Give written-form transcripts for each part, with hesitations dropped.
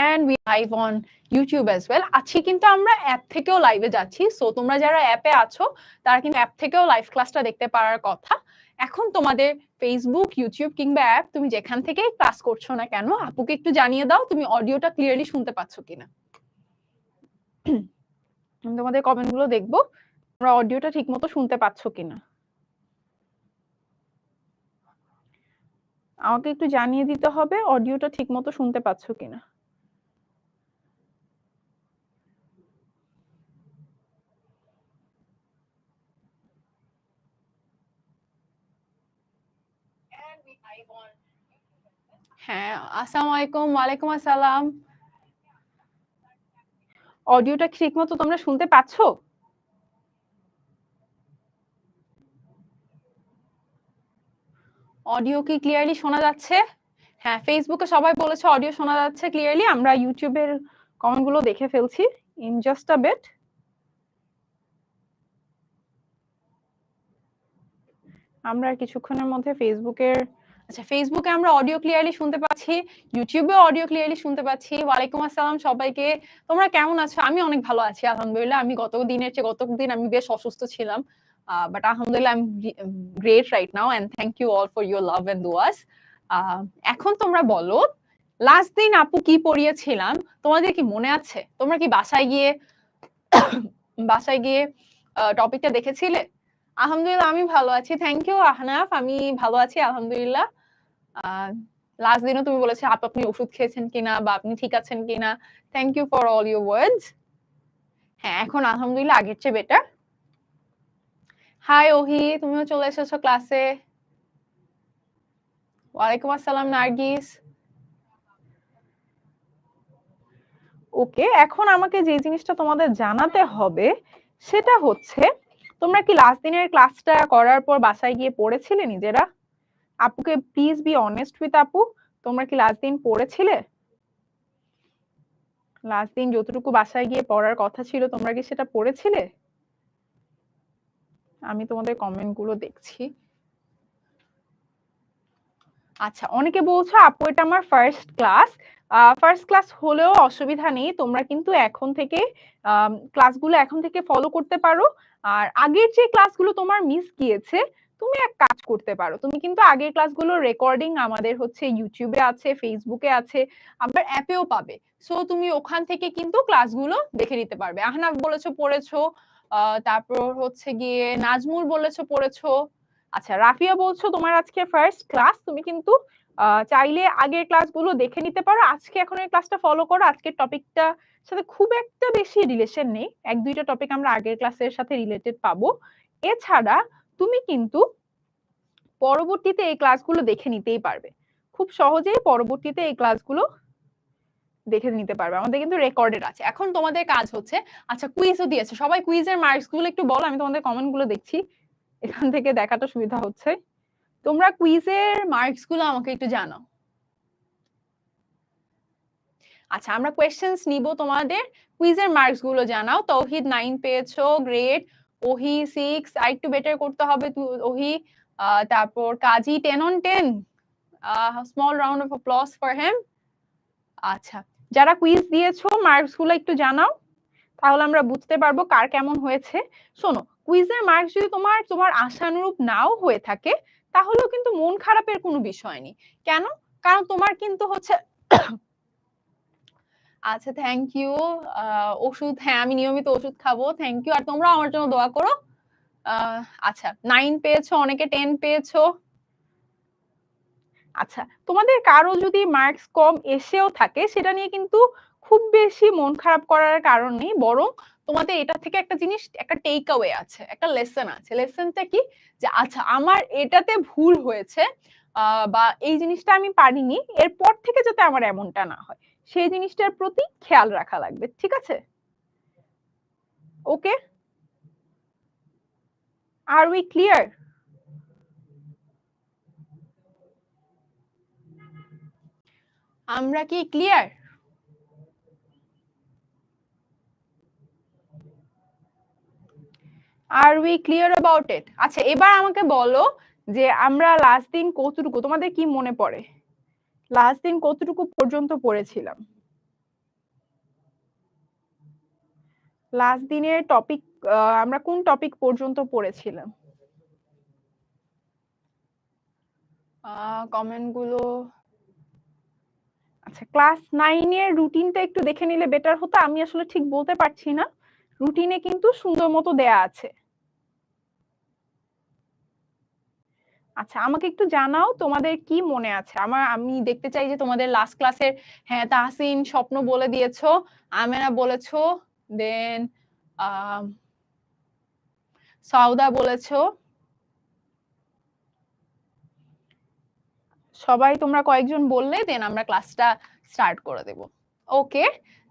and we live on YouTube as well. আজকে কিন্তু আমরা অ্যাপ থেকেও লাইভে যাচ্ছি, সো তোমরা যারা অ্যাপে আছো তারা কিন্তু অ্যাপ থেকেও লাইভ ক্লাসটা দেখতে পারার কথা। এখন তোমাদের ফেসবুক, ইউটিউব কিংবা অ্যাপ তুমি যেখান থেকেই ক্লাস করছো না কেন, আপুকে একটু জানিয়ে দাও তুমি অডিওটা ক্লিয়ারলি শুনতে পাচ্ছ কিনা। আমি তোমাদের কমেন্টগুলো দেখবো, তোমরা অডিওটা ঠিকমতো শুনতে পাচ্ছ কিনা। আমাকে একটু জানিয়ে দিতে হবে অডিওটা ঠিকমতো শুনতে পাচ্ছ কিনা। হ্যাঁ, আসসালামু আলাইকুম। ওয়ালাইকুম আসসালাম। অডিওটা ঠিকমতো তোমরা শুনতে পাচ্ছ? অডিও কি ক্লিয়ারলি শোনা যাচ্ছে? হ্যাঁ, ফেসবুকে সবাই বলেছে অডিও শোনা যাচ্ছে ক্লিয়ারলি। আমরা ইউটিউবের কমেন্টগুলো দেখে ফেলছি ইন জাস্ট আ বিট। আমরা কিছুক্ষণের মধ্যে ফেসবুকের ফেসবুকে আমরা অডিও ক্লিয়ারলি শুনতে পাচ্ছি, ইউটিউবে অডিও ক্লিয়ারলি শুনতে পাচ্ছি। ওয়ালাইকুম আসসালাম সবাইকে। তোমরা কেমন আছো? আমি অনেক ভালো আছি আলহামদুলিল্লাহ। আমি গতদিন আমি বেশ অসুস্থ ছিলাম, বাট আলহামদুলিল্লাহ I am great right now and thank you all for your love and দুয়াস। এখন তোমরা বলো, লাস্ট দিন আপু কি পড়িয়েছিলাম তোমাদের কি মনে আছে? তোমরা কি বাসায় গিয়ে টপিকটা দেখেছিলে? আলহামদুলিল্লাহ আমি ভালো আছি, থ্যাংক ইউ আহনাফ। আমি ভালো আছি আলহামদুলিল্লাহ। লাস্ট দিনও তুমি বলেছো আপনি ওষুধ খেয়েছেন কিনা বা আপনি ঠিক আছেন কিনা। Thank you for all your words. হ্যাঁ, এখন আলহামদুলিল্লাহ আগের চেয়ে বেটার। হাই ওহি, তুমিও চলে এসেছো ক্লাসে। ওয়ালাইকুম আসসালাম নার্গিস। ওকে, এখন আমাকে যে জিনিসটা তোমাদের জানাতে হবে সেটা হচ্ছে, তোমরা কি লাস্ট দিনের ক্লাসটা করার পর বাসায় গিয়ে পড়েছিলে নিজেরা? আপুকে প্লিজ বি অনেস্ট উইথ আপু, তোমরা কি লাস্ট দিন পড়েছিলে? লাস্ট দিন যতটুকু বাসায় গিয়ে পড়ার কথা ছিল তোমরা কি সেটা পড়েছিলে? আমি তোমাদের কমেন্ট গুলো দেখছি। আচ্ছা, অনেকে বলছো আপু এটা আমার ফার্স্ট ক্লাস। ফার্স্ট ক্লাস হলেও অসুবিধা নেই, তোমরা কিন্তু এখন থেকে ক্লাসগুলো এখন থেকে ফলো করতে পারো। আর আগের যে ক্লাসগুলো তোমার মিস গিয়েছে, তুমি এক কাজ করতে পারো, তুমি কিন্তু আগের ক্লাসগুলোর রেকর্ডিং আমাদের হচ্ছে ইউটিউবে আছে, ফেসবুকে আছে, আবার অ্যাপেও পাবে। সো তুমি ওখান থেকে কিন্তু ক্লাসগুলো দেখে নিতে পারবে। আহনাফ বলেছো পড়েছো, তারপর হচ্ছে গিয়ে নাজমুল বলেছো পড়েছো। আচ্ছা, রাফিয়া বলছো তোমার আজকে ফার্স্ট ক্লাস, তুমি কিন্তু চাইলে আগের ক্লাসগুলো দেখে নিতে পারো। আজকে এখন এই ক্লাসটা ফলো করো, আজকের টপিকটা সাথে খুব একটা বেশি রিলেশন নেই, এক দুইটা টপিক আমরা আগের ক্লাসের সাথে রিলেটেড পাবো। এছাড়া তুমি কিন্তু পরবর্তীতে এই ক্লাসগুলো দেখে নিতেই পারবে, খুব সহজেই পরবর্তীতে এই ক্লাসগুলো দেখে নিতে পারবে, আমাদের কিন্তু রেকর্ডেড আছে। এখন তোমাদের কাজ হচ্ছে, আচ্ছা কুইজও দিয়েছে, সবাই কুইজের মার্কস গুলো একটু বলো, আমি তোমাদের কমেন্ট গুলো দেখছি, এখান থেকে দেখাটা সুবিধা হচ্ছে। তোমরা কুইজের মার্কস গুলো আমাকে একটু জানাও। আচ্ছা, আমরা কোয়েশ্চেন্স নিব, তোমাদের কুইজের মার্কস গুলো জানাও। তৌহিদ 9 পেয়েছো, গ্রেট। ওহি 6, আর একটু বেটার করতে হবে ওহি। তারপর কাজী 10 on 10, small round of applause for him. আচ্ছা, যারা কুইজ দিয়েছো মার্কস গুলো একটু জানাও, তাহলে আমরা বুঝতে পারবো কার কেমন হয়েছে। শোনো, কুইজের মার্কস যদি তোমার আশানুরূপ নাও হয়ে থাকে, তাহলেও কিন্তু মন খারাপের কোনো বিষয় নেই। কেন? কারণ তোমার কিন্তু হচ্ছে আচ্ছা, থ্যাংক ইউ। ওষুধ, হ্যাঁ আমি নিয়মিত ওষুধ খাবো, থ্যাংক ইউ। আর তোমরা আমার জন্য দোয়া করো। আচ্ছা, 9 পেয়েছো, অনেকে 10 পেয়েছো। আচ্ছা, তোমাদের কারো যদি মার্কস কম এসেও থাকে, সেটা নিয়ে কিন্তু খুব বেশি মন খারাপ করার কারণ নেই, বরং তোমাদের এটা থেকে একটা জিনিস, একটা টেক অ্যাওয়ে আছে, একটা লেসন আছে। লেসনটা কি? যে আচ্ছা আমার এটাতে ভুল হয়েছে, বা এই জিনিসটা আমি পারিনি, এরপর থেকে যাতে আমার এমনটা না হয়, সেই জিনিসটার প্রতি খেয়াল রাখা লাগবে, ঠিক আছে? Okay, are we clear? আমরা কি clear? Are we clear about it? আচ্ছা, এবার আমাকে বলো যে আমরা লাস্ট দিন কতটুকু, তোমাদের কি মনে পড়ে লাস্ট দিন কতটুকু পর্যন্ত পড়েছিলাম? লাস্ট দিনের টপিক আমরা কোন টপিক পর্যন্ত পড়েছিলাম? কমেন্ট গুলো, আচ্ছা ক্লাস 9 এর রুটিনটা একটু দেখে নিলে বেটার হতো। আমি আসলে ঠিক বলতে পারছি না, রুটিনে কিন্তু সুন্দর মতো দেয়া আছে। আচ্ছা আমাকে একটু জানাও তোমাদের কি মনে আছে। আমি দেখতে চাই যে তোমাদের লাস্ট ক্লাসের, হ্যাঁ তাহসিন স্বপ্ন বলে দিয়েছো, আমেনা বলেছো, দেন সাউদা বলেছো, সবাই তোমরা কয়েকজন বললে দেন আমরা ক্লাসটা স্টার্ট করে দেব। ওকে,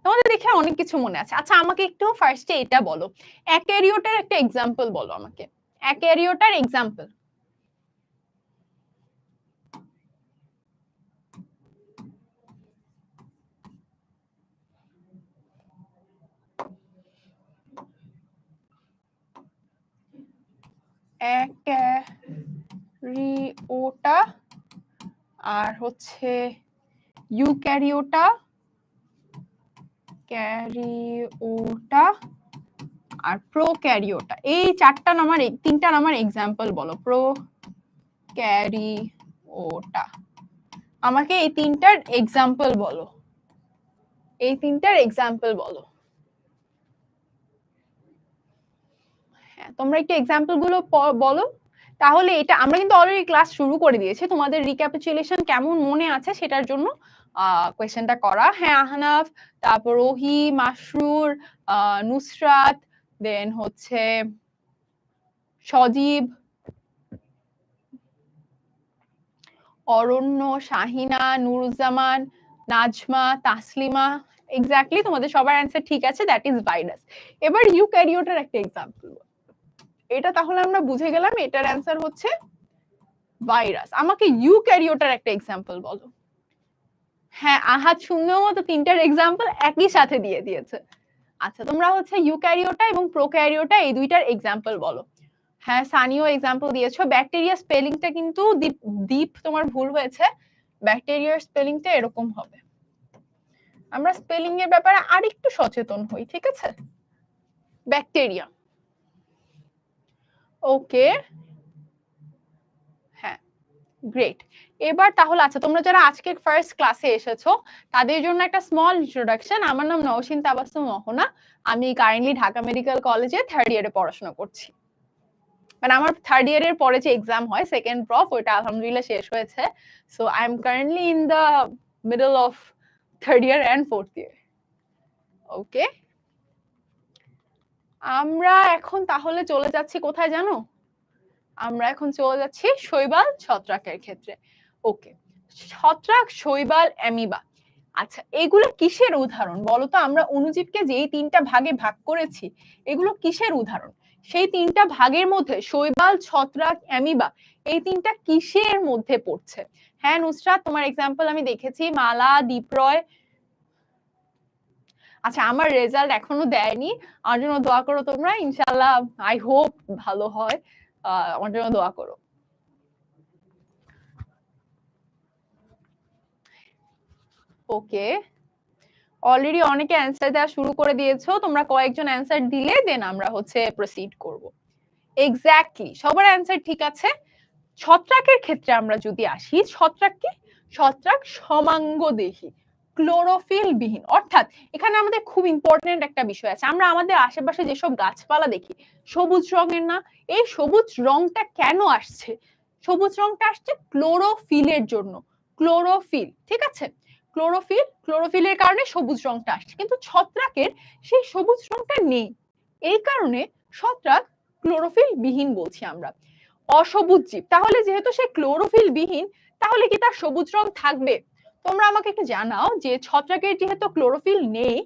তোমাদের দেখে অনেক কিছু মনে আছে। আচ্ছা আমাকে একটু ফার্স্টে এটা বলো, অ্যাকারিওটার একটা এক্সাম্পল বলো আমাকে, অ্যাকারিওটার এক্সাম্পল। অ্যাকারিওটা আর হচ্ছে ইউক্যারিওটা, ক্যারিওটা আর প্রোক্যারিওটা, এই চারটা নামার তিনটা নামার এক্সাম্পল বলো। প্রোক্যারিওটা, আমাকে এই তিনটার এক্সাম্পল বলো, এই তিনটার এক্সাম্পল বলো। হ্যাঁ তোমরা একটু এক্সাম্পল গুলো বলো, তাহলে এটা আমরা কিন্তু অলরেডি ক্লাস শুরু করে দিয়েছি, তোমাদের রিক্যাপিচুলেশন কেমন মনে আছে সেটার জন্য কোয়েশ্চেনটা করা। হ্যাঁ আহনাফ, তারপর ওহি, মাসরুর, নুসরাত, দেন হচ্ছে সজীব, অরণ্য, শাহিনা, নুরুজ্জামান, নাজমা, তাসলিমা, এক্স্যাক্টলি তোমাদের সবার অ্যান্সার ঠিক আছে, দ্যাট ইজ ভাইরাস। এবার ইউক্যারিওটার একটা এক্সাম্পল, এটা তাহলে আমরা বুঝে গেলাম এটার অ্যান্সার হচ্ছে ভাইরাস। আমাকে ইউক্যারিওটার একটা এক্সাম্পল বলো। হ্যাঁ আহাদ সুন্দর মতো তিনটার এক্সাম্পল একই সাথে দিয়ে দিয়েছে। আচ্ছা তোমরা হচ্ছে ইউক্যারিওটা এবং প্রোক্যারিওটা এই দুইটার এক্সাম্পল বলো। হ্যাঁ সানিও এক্সাম্পল দিয়েছো। ব্যাকটেরিয়া স্পেলিংটা কিন্তু দীপ তোমার ভুল হয়েছে, ব্যাকটেরিয়ার স্পেলিংটা এরকম হবে। আমরা স্পেলিং এর ব্যাপারে আরেকটু সচেতন হই, ঠিক আছে? ব্যাকটেরিয়া, ওকে, হ্যাঁ গ্রেট। এবার তাহলে আচ্ছা তোমরা যারা আজকে ফার্স্ট ক্লাসে এসেছো তাদের জন্য একটা স্মল ইন্ট্রোডাকশন। আমার নাম নওশিন তাবাসসুম মোহনা, আমি কারেন্টলি ঢাকা মেডিকেল কলেজে 3rd ইয়ারে পড়াশোনা করছি। মানে আমার 3rd ইয়ারের পরে যে এক্সাম হয় সেকেন্ড প্রফ, ওটা আলহামদুলিল্লাহ শেষ হয়েছে। So I am currently in the middle of 3rd year and 4th year. Okay, আমরা এখন তাহলে চলে যাচ্ছি কোথায় জানো? আমরা এখন চলে যাচ্ছি শৈবাল ছত্রাকের ক্ষেত্রে। ওকে, ছত্রাক, শৈবাল, অ্যামিবা, আচ্ছা এগুলো কিসের উদাহরণ বলো তো? আমরা অণুজীবকে যেই তিনটা ভাগে ভাগ করেছি এগুলো কিসের উদাহরণ? সেই তিনটা ভাগের মধ্যে শৈবাল, ছত্রাক, অ্যামিবা এই তিনটা কিসের মধ্যে পড়ছে? হ্যাঁ নুসরাত তোমার এক্সাম্পল আমি দেখেছি, মালা, দীপ্রয়। আচ্ছা আমার রেজাল্ট এখনো দেয়নি, আমার জন্য দোয়া করো তোমরা, ইনশাআল্লাহ আই হোপ ভালো হয়, আমার জন্য দোয়া করো। ওকে, অলরেডি অনেকে অ্যান্সার দেওয়া শুরু করে দিয়েছো, তোমরা কয়েকজন অ্যান্সার দিলে দেন আমরা হচ্ছে প্রসিড করব। এক্স্যাক্টলি সবার অ্যান্সার ঠিক আছে। ছত্রাকের ক্ষেত্রে আমরা যদি আসি, ছত্রাক কি? ছত্রাক সমাঙ্গদেহী, ক্লোরোফিল বিহীন। অর্থাৎ এখানে আমাদের খুব ইম্পর্টেন্ট একটা বিষয় আছে, আমরা আমাদের আশেপাশে যেসব গাছপালা দেখি সবুজ রঙের না, এই সবুজ রংটা কেন আসছে? সবুজ রংটা আসছে ক্লোরোফিলের জন্য, ক্লোরোফিল, ঠিক আছে? ক্লোরোফিল, ক্লোরোফিলের কারণে সবুজ রংটা আসছে, কিন্তু ছত্রাকের সেই সবুজ রংটা নেই, এই কারণে ছত্রাক ক্লোরোফিল বিহীন বলছি আমরা। অসবুজ জীব, তাহলে যেহেতু সে ক্লোরোফিল বিহীন তাহলে কি তার সবুজ রং থাকবে? তোমরা আমাকে একটু জানাও যে ছত্রাকের যেহেতু ক্লোরোফিল নেই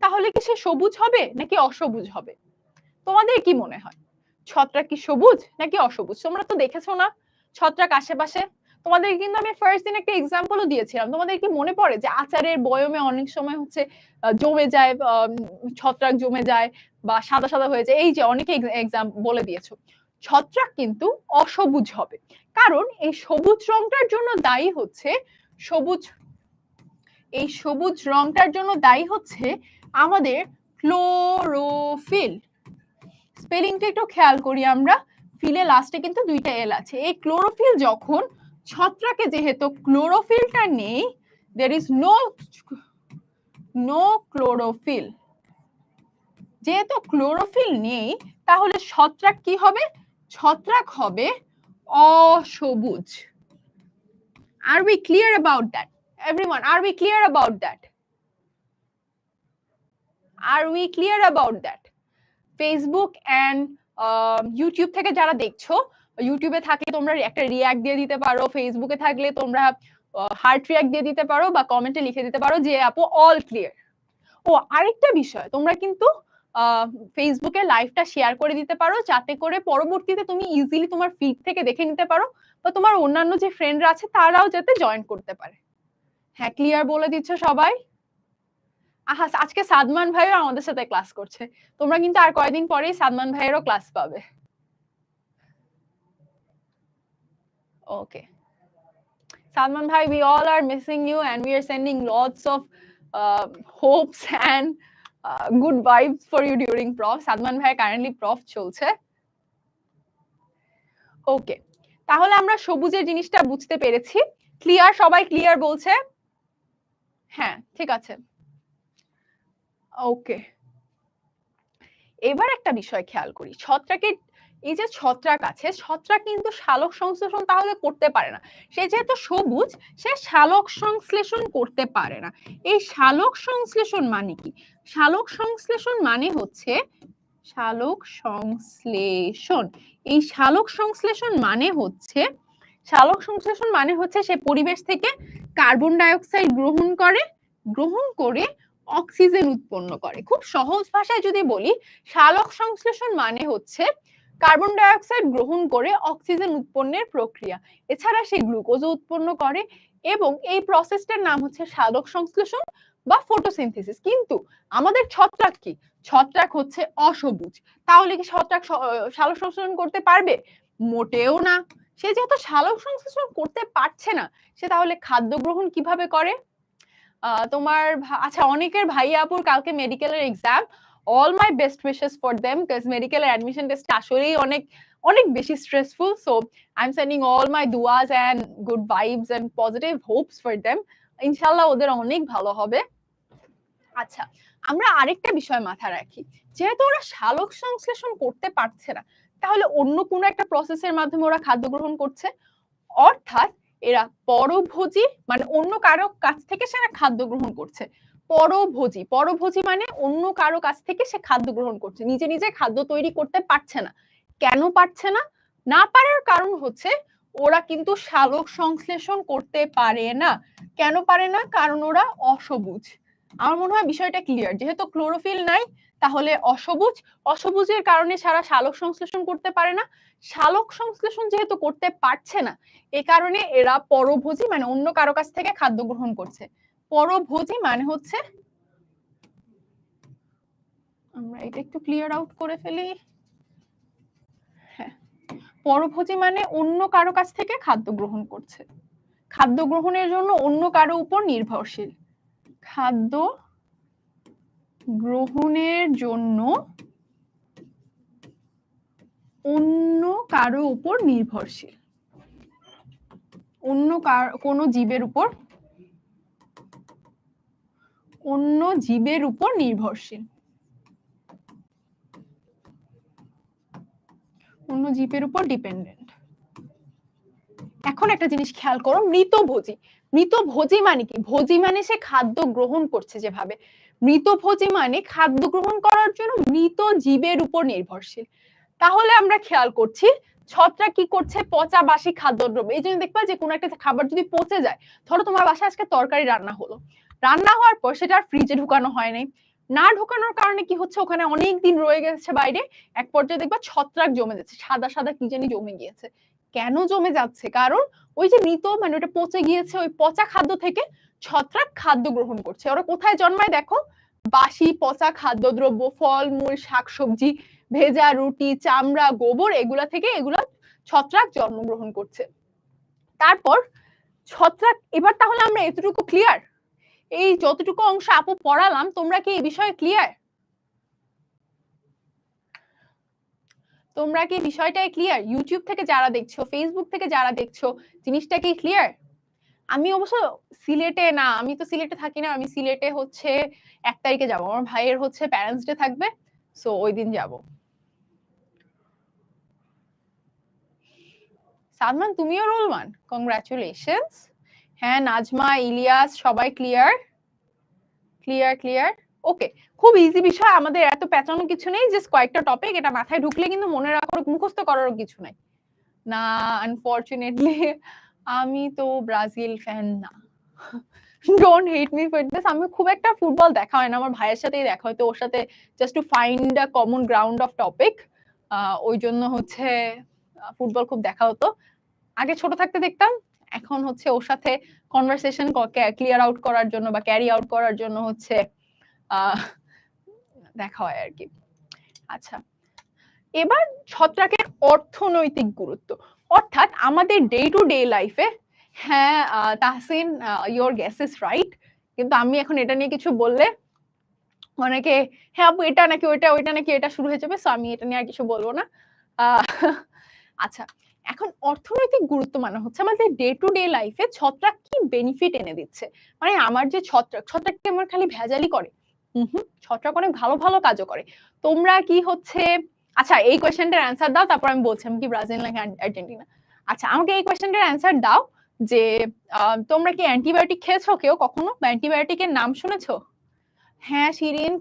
তাহলে কি সে সবুজ হবে নাকি অসবুজ হবে? তোমাদের কি মনে হয় ছত্রাক কি সবুজ নাকি অসবুজ? তোমরা তো দেখেছো না ছত্রাক আশেপাশে, তোমাদের কিন্তু আমি ফার্স্ট দিন একটা এক্সাম্পলও দিয়েছিলাম, তোমাদের কি মনে পড়ে যে আচারের বয়মে অনেক সময় হচ্ছে জমে যায়, ছত্রাক জমে যায় বা সাদা সাদা হয়ে যায়, এই যে অনেকে এক্সাম বলে দিয়েছো। ছত্রাক কিন্তু অসবুজ হবে, কারণ এই সবুজ রংটার জন্য দায়ী হচ্ছে সবুজ, এই সবুজ রংটার জন্য দায়ী হচ্ছে আমাদের ক্লোরোফিল। স্পেলিংটা একটু খেয়াল করি আমরা, ফিলে লাস্টে কিন্তু দুইটা এল আছে। এই ক্লোরোফিল যখন ছত্রাকে যেহেতু ক্লোরোফিলটা নেই, there is no ক্লোরোফিল, যেহেতু ক্লোরোফিল নেই তাহলে ছত্রাক কি হবে? ছত্রাক হবে অসবুজ। Are we clear about that? Everyone, are we clear about that? Are we clear about that? Facebook and YouTube থেকে যারা দেখছো, ইউটিউবে থাকলে তোমরা একটা রিঅ্যাক্ট দিয়ে দিতে পারো, ফেসবুকে থাকলে তোমরা হার্ট রিঅ্যাক্ট দিয়ে দিতে পারো বা কমেন্টে লিখে দিতে পারো যে আপু অল ক্লিয়ার। ও আরেকটা বিষয়, তোমরা কিন্তু ফেসবুকে লাইভটা শেয়ার করে দিতে পারো যাতে করে পরবর্তীতে তুমি ইজিলি তোমার ফিড থেকে দেখে নিতে পারো বা তোমার অন্যান্য যে ফ্রেন্ডরা আছে তারাও যাতে জয়েন করতে পারে। হ্যাঁ, ক্লিয়ার বলে দিচ্ছ সবাই? আহা, আজকে সাদমান ভাইও আমাদের সাথে ক্লাস করছে, তোমরা কিন্তু আর কয়েকদিন পরেই সাদমান ভাইয়েরও ক্লাস পাবে। ওকে Salman bhai, we all are missing you and we are sending lots of hopes and good vibes for you during prof. Salman bhai currently prof চলছে। ওকে, তাহলে আমরা সবুজের জিনিসটা বুঝতে পেরেছি। ক্লিয়ার? সবাই ক্লিয়ার বলছে? হ্যাঁ, ঠিক আছে। ওকে, এবার একটা বিষয় খেয়াল করি, ছত্রাকের এই যে ছত্রাক আছে, ছত্রাক কিন্তু সালোক সংশ্লেষণ তাহলে করতে পারে না। সে যেহেতু সবুজ, সে সালোক সংশ্লেষণ করতে পারে না। এই সালোক সংশ্লেষণ মানে কি? সালোক সংশ্লেষণ মানে হচ্ছে সালোক সংশ্লেষণ। এই সালোক সংশ্লেষণ মানে হচ্ছে সে পরিবেশ থেকে কার্বন ডাই অক্সাইড গ্রহণ করে অক্সিজেন উৎপন্ন করে। খুব সহজ ভাষায় যদি বলি, সালোক সংশ্লেষণ মানে হচ্ছে কার্বন ডাই অক্সাইড গ্রহণ করে অক্সিজেন উৎপন্নের প্রক্রিয়া। এছাড়া সে গ্লুকোজও উৎপন্ন করে এবং এই প্রসেসটার নাম হচ্ছে সালোক সংশ্লেষণ বা ফটোসিনথেসিস। কিন্তু আমাদের ছত্রাক কি? ছত্রাক হচ্ছে অসবুজ, তাহলে কি ছত্রাক সালোক সংশ্লেষণ করতে পারবে? মোটেও না। সে যেহেতু সালোক সংশ্লেষণ করতে পারছে না, সে তাহলে খাদ্য গ্রহণ কিভাবে করে? তোমার আচ্ছা, অনেকের ভাইয়া আপুর কালকে মেডিকেলের exam, all my best wishes for them, because মেডিকেলের অ্যাডমিশন টেস্ট আসলেই অনেক অনেক বেশি stressful. So I am sending all my দুয়াস and good vibes and positive hopes for them. ইনশাআল্লাহ ওদের অনেক ভালো হবে। আচ্ছা, আমরা আরেকটা বিষয় মাথায় রাখি, যেহেতু ওরা সালোক সংশ্লেষণ করতে পারছে না, তাহলে অন্য কোনো একটা প্রসেসের মাধ্যমে ওরা খাদ্য গ্রহণ করছে, অর্থাৎ এরা পরভোজী, মানে অন্য কারো কাছ থেকে সে খাদ্য গ্রহণ করছে। পরভোজী মানে অন্য কারো কাছ থেকে সে খাদ্য গ্রহণ করছে, নিজে নিজে খাদ্য তৈরি করতে পারছে না। কেন পারছে না? না পারার কারণ হচ্ছে ওরা কিন্তু সালোক সংশ্লেষণ করতে পারে না। কেন পারে না? কারণ ওরা অসবুজ। আমার মনে হয় বিষয়টা ক্লিয়ার। যেহেতু ক্লোরোফিল নাই, তাহলে অসবুজের কারণে সারা সালোক সংশ্লেষণ করতে পারে না। সালোক সংশ্লেষণ যেহেতু করতে পারছে না, এ কারণে এরা পরভোজী, মানে অন্য কারো কাছ থেকে খাদ্য গ্রহণ করছে। পরভোজী মানে হচ্ছে, আমরা এটা একটু ক্লিয়ার আউট করে ফেলি। হ্যাঁ, পরভোজী মানে অন্য কারো কাছ থেকে খাদ্য গ্রহণ করছে, খাদ্য গ্রহণের জন্য অন্য কারো উপর নির্ভরশীল। খাদ্য গ্রহণের জন্য অন্য কারো উপর নির্ভরশীল, কোনো জীবের উপর, অন্য জীবের উপর নির্ভরশীল, অন্য জীবের উপর ডিপেন্ডেন্ট। এখন একটা জিনিস খেয়াল করো, মৃতভোজী মানে কি? ভোজী মানে সে খাদ্য গ্রহণ করছে যেভাবে, মৃতভোজী মানে খাদ্য গ্রহণ করার জন্য মৃত জীবের উপর নির্ভরশীল। তাহলে আমরা খেয়াল করছি ছত্রাক কি করছে? পচা বাসি খাদ্যদ্রব্য, এই জন্য দেখবা যে কোনো একটা খাবার যদি পচে যায়, ধরো তোমার বাসায় আজকে তরকারি রান্না হলো, রান্না হওয়ার পর সেটা আর ফ্রিজে ঢুকানো হয় নাই, না ঢুকানোর কারণে কি হচ্ছে? ওখানে অনেক দিন রয়ে গেছে বাইরে, এক পর্যায়ে দেখবা ছত্রাক জমে যাচ্ছে, সাদা সাদা কি জানি জমে গিয়েছে। কেন জমে যাচ্ছে? কারণ ওই যে মৃত, মানে ওটা পচে গিয়েছে, ওই পচা খাদ্য থেকে ছত্রাক খাদ্য গ্রহণ করছে। ওরা কোথায় জন্মায় দেখো? বাসি পচা খাদ্যদ্রব্য, ফলমূল, শাকসবজি, ভেজা রুটি, চামড়া, গোবর, এগুলা থেকে এগুলা ছত্রাক জন্মগ্রহণ করছে। তারপর ছত্রাক, এবার তাহলে আমরা এতটুকু ক্লিয়ার? এই যতটুকু অংশ আপু পড়ালাম, তোমরা কি এই বিষয়ে ক্লিয়ার? তোমরা কি বিষয়টাই ক্লিয়ার? ইউটিউব থেকে যারা দেখছো, ফেসবুক থেকে যারা দেখছো, জিনিসটা কি ক্লিয়ার? আমি অবশ্য সিলেটে না, আমি তো সিলেটে থাকি না, আমি সিলেটে হচ্ছে 1 তারিখে যাব। আমার ভাইয়ের হচ্ছে প্যারেন্টস ডে থাকবে, সো ওই দিন যাব। সাদমান তুমিও রোল 1, কংগ্রাচুলেশনস। হ্যাঁ, নাজমা, ইলিয়াস সবাই ক্লিয়ার ক্লিয়ার ক্লিয়ার। ওকে, খুব ইজি বিষয়, আমাদের এত পেঁচানো কিছু নেই, জাস্ট কয়েকটা টপিক, এটা মাথায় ঢুকলে কিন্তু মনে রাখার, মুখস্থ করারও কিছু নাই। না, আনফরচুনেটলি আমি তো ব্রাজিল ফ্যান না। Don't hate me for this. আমি খুব একটা ফুটবল দেখা হয় না, আমার ভাইয়ের সাথেই দেখা হয়, তো ওর সাথে just to find a common ground of topic, ওই জন্য হচ্ছে ফুটবল খুব দেখা হতো। আগে ছোট থাকতে দেখতাম, এখন হচ্ছে ওর সাথে কনভারসেশন ক্লিয়ার আউট করার জন্য বা ক্যারি আউট করার জন্য হচ্ছে দেখা হয় আর কি। আচ্ছা, এবার ছত্রাকের অর্থনৈতিক গুরুত্ব, অর্থাৎ আমাদের ডে টু ডে লাইফে। হ্যাঁ Tahsin, your guess is right, কিন্তু আমি এখন এটা নিয়ে কিছু বললে অনেকে হ্যাঁ আপু এটা নাকি ওইটা, ওইটা নাকি এটা শুরু হয়ে যাবে, সো আমি এটা নিয়ে আর কিছু বলবো না। আচ্ছা, এখন অর্থনৈতিক গুরুত্ব মানে হচ্ছে আমাদের ডে টু ডে লাইফে ছত্রাক কি বেনিফিট এনে দিচ্ছে। মানে আমার যে ছত্রাক কি আমার খালি ভেজালি করে? ছত্রাক অনেক ভালো ভালো কাজও করে। তোমরা কি হচ্ছে, আচ্ছা এই কোয়েশ্চেনটার অ্যান্সার দাও, তারপর আমি বলছি আমি কি ব্রাজিল নাকি আর্জেন্টিনা। আচ্ছা, আমাকে এই কোয়েশ্চেনটার অ্যান্সার দাও যে তোমরা কি অ্যান্টিবায়োটিক খেয়েছো কেউ কখনো, বা অ্যান্টিবায়োটিকের নাম শুনেছো? হ্যাঁ শিরিন,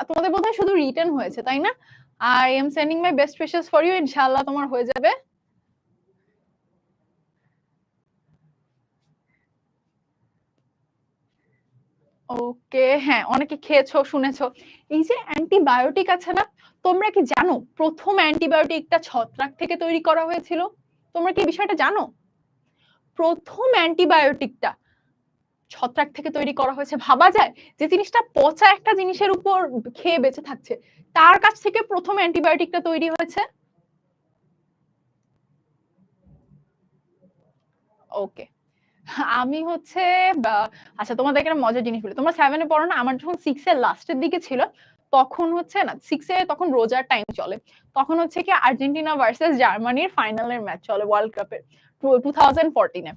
তোমাদের বোধহয় শুধু রিটেন হয়েছে তাই না? I am sending my best wishes for you, ইনশাআল্লাহ তোমার হয়ে যাবে। ওকে, হ্যাঁ অনেকে খেয়েছো শুনেছো। এই যে অ্যান্টিবায়োটিক আছে না, তোমরা কি জানো প্রথম অ্যান্টিবায়োটিকটা ছত্রাক থেকে তৈরি করা হয়েছিল? তোমরা কি বিষয়টা জানো? প্রথম অ্যান্টিবায়োটিকটা ছত্রাক থেকে তৈরি করা হয়েছে। ভাবা যায় যে জিনিসটা পচা একটা জিনিসের উপর খেয়ে বেঁচে থাকছে, তার কাছ থেকে প্রথম অ্যান্টিবায়োটিকটা তৈরি হয়েছে। ওকে, আমি হচ্ছে আচ্ছা তোমাদের একটা মজার জিনিস বলি, তোমরা 7 এ পড়ো না, আমার যখন 6 এর লাস্টের দিকে ছিল, তখন হচ্ছে না 6 এ তখন রোজার টাইম চলে, তখন হচ্ছে কি আর্জেন্টিনা ভার্সেস জার্মানির ফাইনালের ম্যাচ চলে ওয়ার্ল্ড কাপের 2014 এ।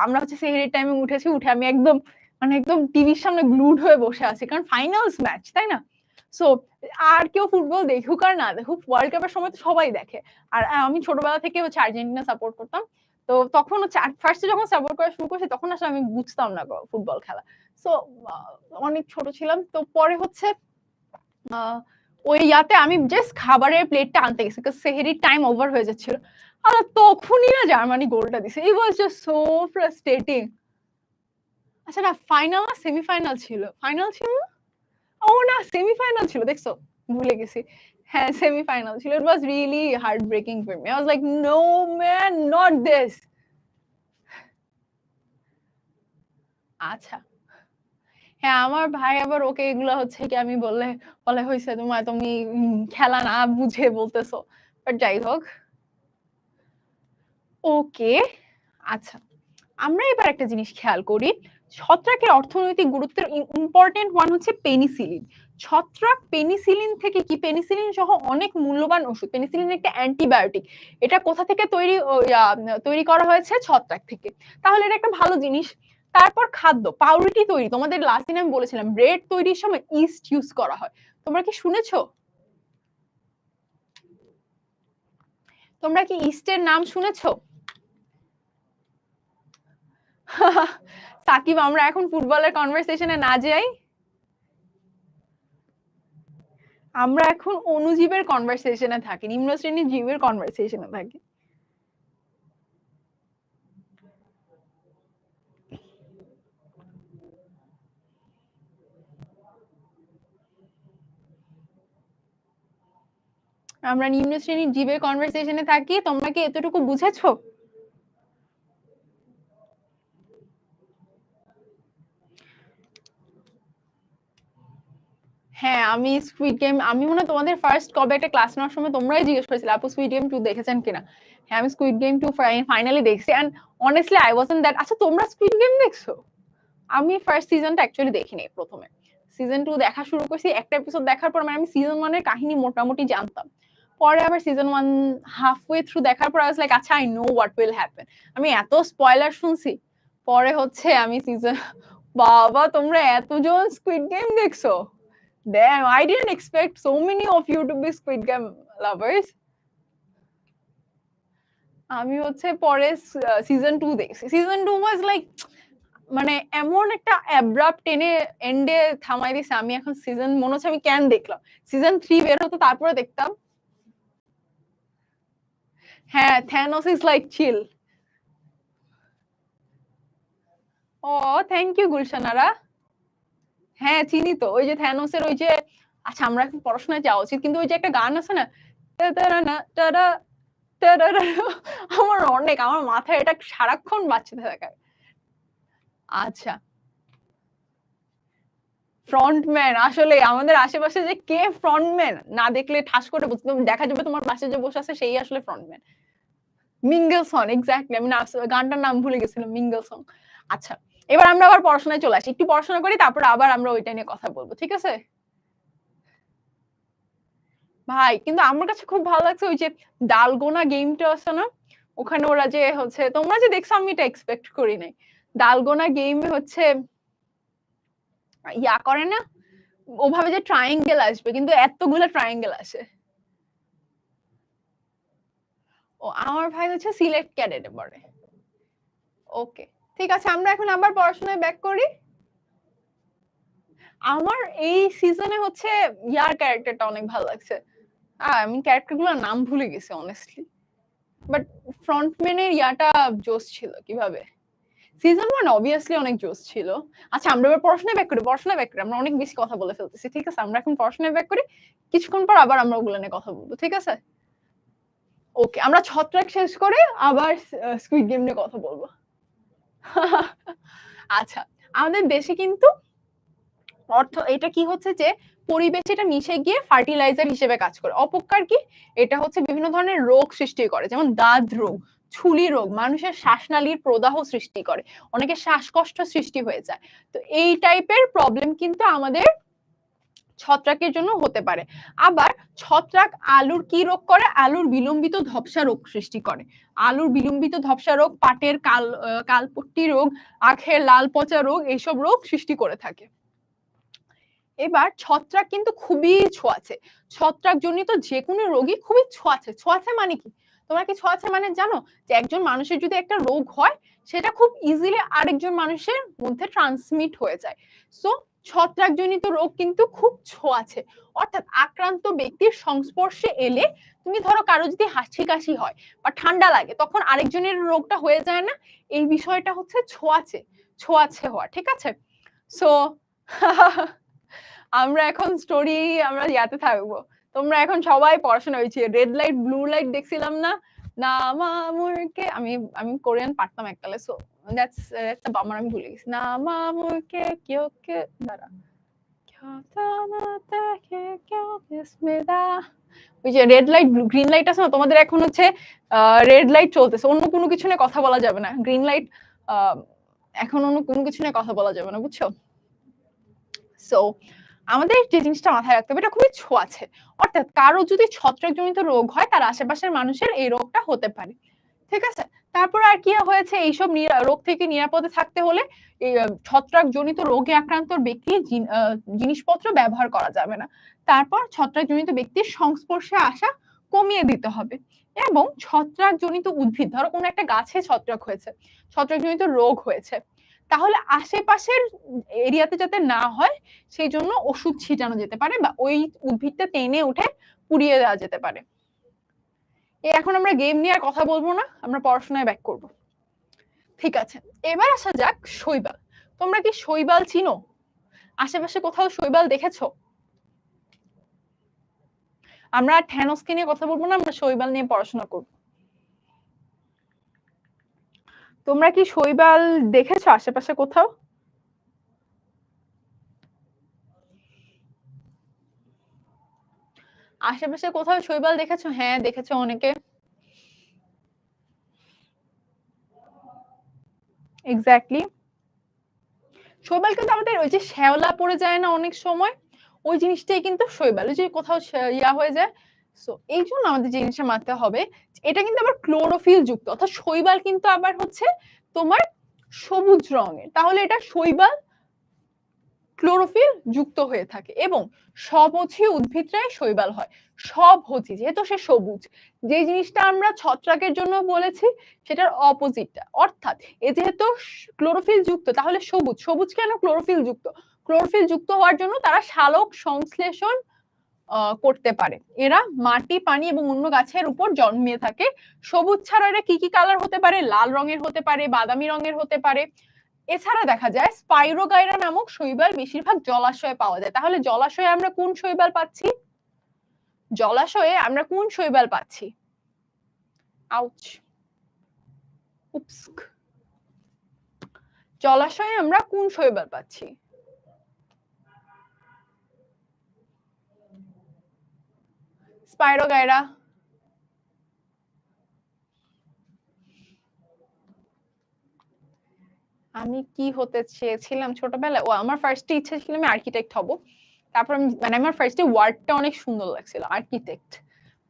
আমরা হচ্ছে সেহরির টাইমে উঠেছি, উঠে আমি একদম মানে একদম টিভির সামনে গ্লুড হয়ে বসে আছি, কারণ ফাইনালস ম্যাচ তাই না। সো আর কেউ ফুটবল দেখুক আর না দেখুক, ওয়ার্ল্ড কাপের সময় তো সবাই দেখে। আর আমি ছোটবেলা থেকে হচ্ছে আর্জেন্টিনা সাপোর্ট করতাম, তো তখন হচ্ছে ফার্স্টে যখন সাপোর্ট করা শুরু করছি তখন আসলে আমি বুঝতাম না ফুটবল খেলা। সো অনেক ছোট ছিলাম, তো পরে হচ্ছে ওই ইয়াতে আমি জাস্ট খাবারের প্লেটটা আনতে গেছি, কারণ সেহরির টাইম ওভার হয়ে যাচ্ছিল, আর তখনই না জার্মানি গোলটা দিছে। ইট ওয়াজ জাস্ট সো ফ্রাস্ট্রেটিং। আচ্ছা না, ফাইনাল না সেমিফাইনাল ছিল? ফাইনাল ছিল না? ও না, সেমিফাইনাল ছিল, দেখছো ভুলে গেছি। হ্যাঁ সেমিফাইনাল ছিল। It was really heart breaking for me. I was like no man, not this. আচ্ছা, হ্যাঁ আমার ভাই আবার ওকে এগুলা হচ্ছে কি আমি বললে বলে হয়েছে তোমার, তুমি খেলা না বুঝে বলতেছো, বাট যাই হোক। ওকে, আচ্ছা আমরা এবার একটা জিনিস খেয়াল করি, ছত্রাকের অর্থনৈতিক গুরুত্বের ইম্পর্টেন্ট ওয়ান হচ্ছে পেনিসিলিন। ছত্রাক পেনিসিলিন থেকে কি, পেনিসিলিন সহ অনেক মূল্যবান ওষুধ, পেনিসিলিন একটা অ্যান্টিবায়োটিক, এটা কোথা থেকে তৈরি করা হয়েছে? ছত্রাক থেকে। তাহলে এটা একটা ভালো জিনিস। তারপর খাদ্য, পাউরুটি তৈরি, তোমাদের লাস্ট দিন আমি বলেছিলাম ব্রেড তৈরির সময় ইস্ট ইউজ করা হয়, তোমরা কি শুনেছো? তোমরা কি ইস্টের নাম শুনেছো? সাকিব, আমরা এখন ফুটবলের কনভারসেশনে না যাই, আমরা এখন অণুজীবের কনভারসেশনে থাকি, নিম্ন শ্রেণীর জীবের কনভারসেশনে থাকি। আমরা নিম্ন শ্রেণীর জীবের কনভারসেশনে থাকি, তোমরা কি এতটুকু বুঝেছো? হ্যাঁ আমি স্কুইড গেম, আমি মনে হয় তোমাদের ফার্স্ট কবে একটা ক্লাস নেওয়ার সময় তোমরাই জিজ্ঞেস করেছিলে আপু স্কুইড গেম 2 দেখেছেন কিনা। হ্যাঁ আমি স্কুইড গেম 2 ফাইনালি দেখছি, and honestly I wasn't that. আচ্ছা তোমরা স্কুইড গেম দেখছো? আমি ফার্স্ট সিজনটা অ্যাকচুয়ালি দেখিনি, প্রথমে সিজন 2 দেখা শুরু করছি, একটা এপিসোড দেখার পর মানে আমি সিজন 1 এর কাহিনী মোটামুটি জানতাম, পরে আবার সিজন 1 হাফওয়ে থ্রু দেখার পর আই ওয়াজ লাইক আচ্ছা I know what will happen. আমি এত স্পয়লার শুনছি। পরে হচ্ছে আমি সিজন বাবা তোমরা এতজন স্কুইড গেম দেখছো? Damn, I didn't expect so many of you to be Squid Game lovers. আমি হচ্ছে পরে সিজন 2 দেখছি। সিজন 2 ওয়াজ লাইক মানে এমন একটা অ্যাব্রাপ্ট টেনে এন্ডে থামাই দিছে। আমি এখন সিজন মনে হচ্ছে আমি কেন দেখলাম। সিজন 3 বের হতো তারপরে দেখতাম। হ্যাঁ, থ্যানোস ইজ লাইক চিল। ও থ্যাংক ইউ গুলশানারা। হ্যাঁ চিনি তো। ওই যে থ্যানোসের ওই যে আচ্ছা আমরা এখন পড়াশোনায় যাওয়া উচিত কিন্তু ওই যে একটা গান আছে না আমার অনেক আমার মাথায় এটা সারাক্ষণ বাজতে থাকে। আচ্ছা ফ্রন্টম্যান আসলে আমাদের আশেপাশে যে কে ফ্রন্টম্যান না দেখলে ঠাস করে বুঝতে দেখা যাবে তোমার পাশে যে বসে আছে সেই আসলে ফ্রন্টম্যান। মিঙ্গেলসন এক্স্যাক্টলি আমি গানটার নাম ভুলে গেছিলাম মিঙ্গেলসন। আচ্ছা এবার আমরা আবার পড়াশোনায় চলে আসি। একটু পড়াশোনা করি তারপর আবার আমরা ওইটা নিয়ে কথা বলবো ঠিক আছে? ভাই কিন্তু আমার কাছে খুব ভালো লাগছে ওই যে ডালগোনা গেমটা আছে না ওখানে ওরা যে হচ্ছে তোমরা যে দেখছো আমি এটা এক্সপেক্ট করি নাই। ডালগোনা গেমে হচ্ছে ইয়া করে না ওভাবে যে ট্রায়াঙ্গেল আসবে কিন্তু এতগুলো ট্রায়াঙ্গেল আসে। ও আমার ভাই হচ্ছে সিলেট ক্যাডেটে পড়ে। ওকে ঠিক আছে আমরা এখন আবার পড়াশোনায় ব্যাক করি। আমার এই সিজনে হচ্ছে ইয়ার ক্যারেক্টারটা অনেক ভালো লাগছে। আমি ক্যারেক্টারগুলোর নাম ভুলে গেছি অনেস্টলি বাট ফ্রন্টম্যানের ইয়াটা জোস ছিল কিভাবে। সিজন 1 অবভিয়াসলি অনেক জোস ছিল। আচ্ছা আমরা এবার পড়াশোনায় ব্যাক করি আমরা অনেক বেশি কথা বলে ফেলতেছি ঠিক আছে আমরা এখন পড়াশোনায় ব্যাক করি কিছুক্ষণ পর আবার আমরা ওগুলো নিয়ে কথা বলবো ঠিক আছে। ওকে আমরা ছত্রাক শেষ করে আবার স্কুইড গেম নিয়ে কথা বলবো। আচ্ছা আমাদের দেশে কিন্তু এটা কি হচ্ছে যে পরিবেশে এটা মিশে গিয়ে ফার্টিলাইজার হিসেবে কাজ করে। অপকার কি এটা হচ্ছে বিভিন্ন ধরনের রোগ সৃষ্টি করে যেমন দাঁত রোগ ছুলি রোগ মানুষের শ্বাসনালীর প্রদাহ সৃষ্টি করে অনেকে শ্বাসকষ্ট সৃষ্টি হয়ে যায়। তো এই টাইপের প্রবলেম কিন্তু আমাদের ছত্রাকের জন্য হতে পারে। আবার ছত্রাক আলুর কি রোগ করে আলুর বিলম্বিত ধপসা রোগ সৃষ্টি করে। আলুর বিলম্বিত ধপসা রোগ পাটের কালপট্টি রোগ আখের লাল পচা রোগ এইসব রোগ সৃষ্টি করে থাকে। এবার ছত্রাক কিন্তু খুবই ছোঁয়াচে। ছত্রাক জনিত যে কোনো রোগই খুবই ছোঁয়াচে। ছোঁয়াচে মানে কি তোমরা কি ছোঁয়াচে মানে জানো যে একজন মানুষের যদি একটা রোগ হয় সেটা খুব ইজিলি আরেকজন মানুষের মধ্যে ট্রান্সমিট হয়ে যায়। সো ছত্রাকজনিত রোগ কিন্তু খুব ছোঁয়াচে অর্থাৎ আক্রান্ত ব্যক্তির সংস্পর্শে এলে তুমি ধরো কারো যদি হাঁচি কাশি হয় বা ঠান্ডা লাগে তখন আরেকজনের রোগটা হয়ে যায় না এই বিষয়টা হচ্ছে ছোঁয়াচে ছোঁয়াচে হওয়া ঠিক আছে। সো আমরা এখন স্টোরি আমরা ইয়াতে থাকবো। তোমরা এখন সবাই পড়াশোনা হয়েছে রেড লাইট ব্লু লাইট দেখছিলাম না না মামুরকে আমি আমি কোরিয়ান পারতাম এককালে সো দ্যাটস আ বামার আমি ভুলে গেছি না মামুরকে কেউ কে দাঁড়া ওই যে red light blue green light আছে না তোমাদের এখন হচ্ছে রেড লাইট চলতেছে অন্য কোনো কিছু নিয়ে কথা বলা যাবে না গ্রিন লাইট এখন অন্য কোনো কিছু নিয়ে কথা বলা যাবে না বুঝছো। সো আমাদের যে জিনিসটা মাথায় রাখতে হবে এটা খুবই ছোঁয়াচে অর্থাৎ কারো যদি ছত্রাকজনিত রোগ হয় তার আশেপাশের মানুষের এই রোগটা হতে পারে ঠিক আছে। তারপর আর কি হয়েছে এইসব রোগ থেকে নিরাপদে থাকতে হলে এই ছত্রাকজনিত রোগে আক্রান্ত ব্যক্তির জিনিসপত্র ব্যবহার করা যাবে না। তারপর ছত্রাকজনিত ব্যক্তির সংস্পর্শে আসা কমিয়ে দিতে হবে এবং ছত্রাকজনিত উদ্ভিদ ধরো কোনো একটা গাছে ছত্রাক হয়েছে ছত্রাকজনিত রোগ হয়েছে তাহলে আশেপাশের এরিয়াতে যাতে না হয় সেই জন্য ওষুধ ছিটানো যেতে পারে বা ওই উদ্ভিদটা টেনে উঠে পুড়িয়ে দেওয়া যেতে পারে। এখন আমরা গেম নিয়ে আর কথা বলবো না আমরা পড়াশোনায় ব্যাক করব ঠিক আছে। এবার আসা যাক শৈবাল। তোমরা কি শৈবাল চিনো আশেপাশে কোথাও শৈবাল দেখেছো? আমরা থ্যানোসকে নিয়ে কথা বলবো না আমরা শৈবাল নিয়ে পড়াশোনা করব। তোমরা কি শৈবাল দেখেছো আশেপাশে কোথাও? আশেপাশে কোথাও শৈবাল দেখেছো? হ্যাঁ দেখেছো অনেকে। এক্স্যাক্টলি শৈবাল কিন্তু আমাদের ওই যে শ্যাওলা পড়ে যায় না অনেক সময় ওই জিনিসটাই কিন্তু শৈবাল ওই যে কোথাও ইয়া হয়ে যায় সো এই জন্য আমাদের যে জিনিসটা মানতে হবে, এটা কিন্তু আবার ক্লোরোফিল যুক্ত, অর্থাৎ শৈবাল কিন্তু আবার হচ্ছে তোমার সবুজ রঙের, তাহলে এটা শৈবাল ক্লোরোফিল যুক্ত হয়ে থাকে। এবং স্বভোজী উদ্ভিদরাই শৈবাল হয়, স্বভোজী যেহেতু সে সবুজ, যে জিনিসটা আমরা ছত্রাকের জন্য বলেছি সেটার অপোজিটটা, অর্থাৎ এ যেহেতু ক্লোরোফিল যুক্ত তাহলে সবুজ। সবুজ কেন? ক্লোরোফিল যুক্ত। ক্লোরোফিল যুক্ত হওয়ার জন্য তারা সালোক সংশ্লেষণ করতে পারে। এরা মাটি, পানি এবং অন্য গাছের উপর জন্মিয়ে থাকে। সবুজ ছাড়া এরা কি কি কালার হতে পারে? লাল রঙের হতে পারে, বাদামি রঙের হতে পারে। এছাড়া দেখা যায় স্পাইরোগাইরা নামক শৈবাল বেশিরভাগ জলাশয়ে পাওয়া যায়। তাহলে জলাশয়ে আমরা কোন শৈবাল পাচ্ছি? জলাশয়ে আমরা কোন শৈবাল পাচ্ছি? আউচ, উপস, জলাশয়ে আমরা কোন শৈবাল পাচ্ছি? স্পাইরোগাইরা। আমি কি হতে চেয়েছিলাম ছোটবেলায়? ও আমার ফার্স্টে ইচ্ছা ছিল আমি আর্কিটেক্ট হব। তারপর আমি মানে আমার ফার্স্টে ওয়ার্ডটা অনেক সুন্দর লাগছিল, আর্কিটেক্ট।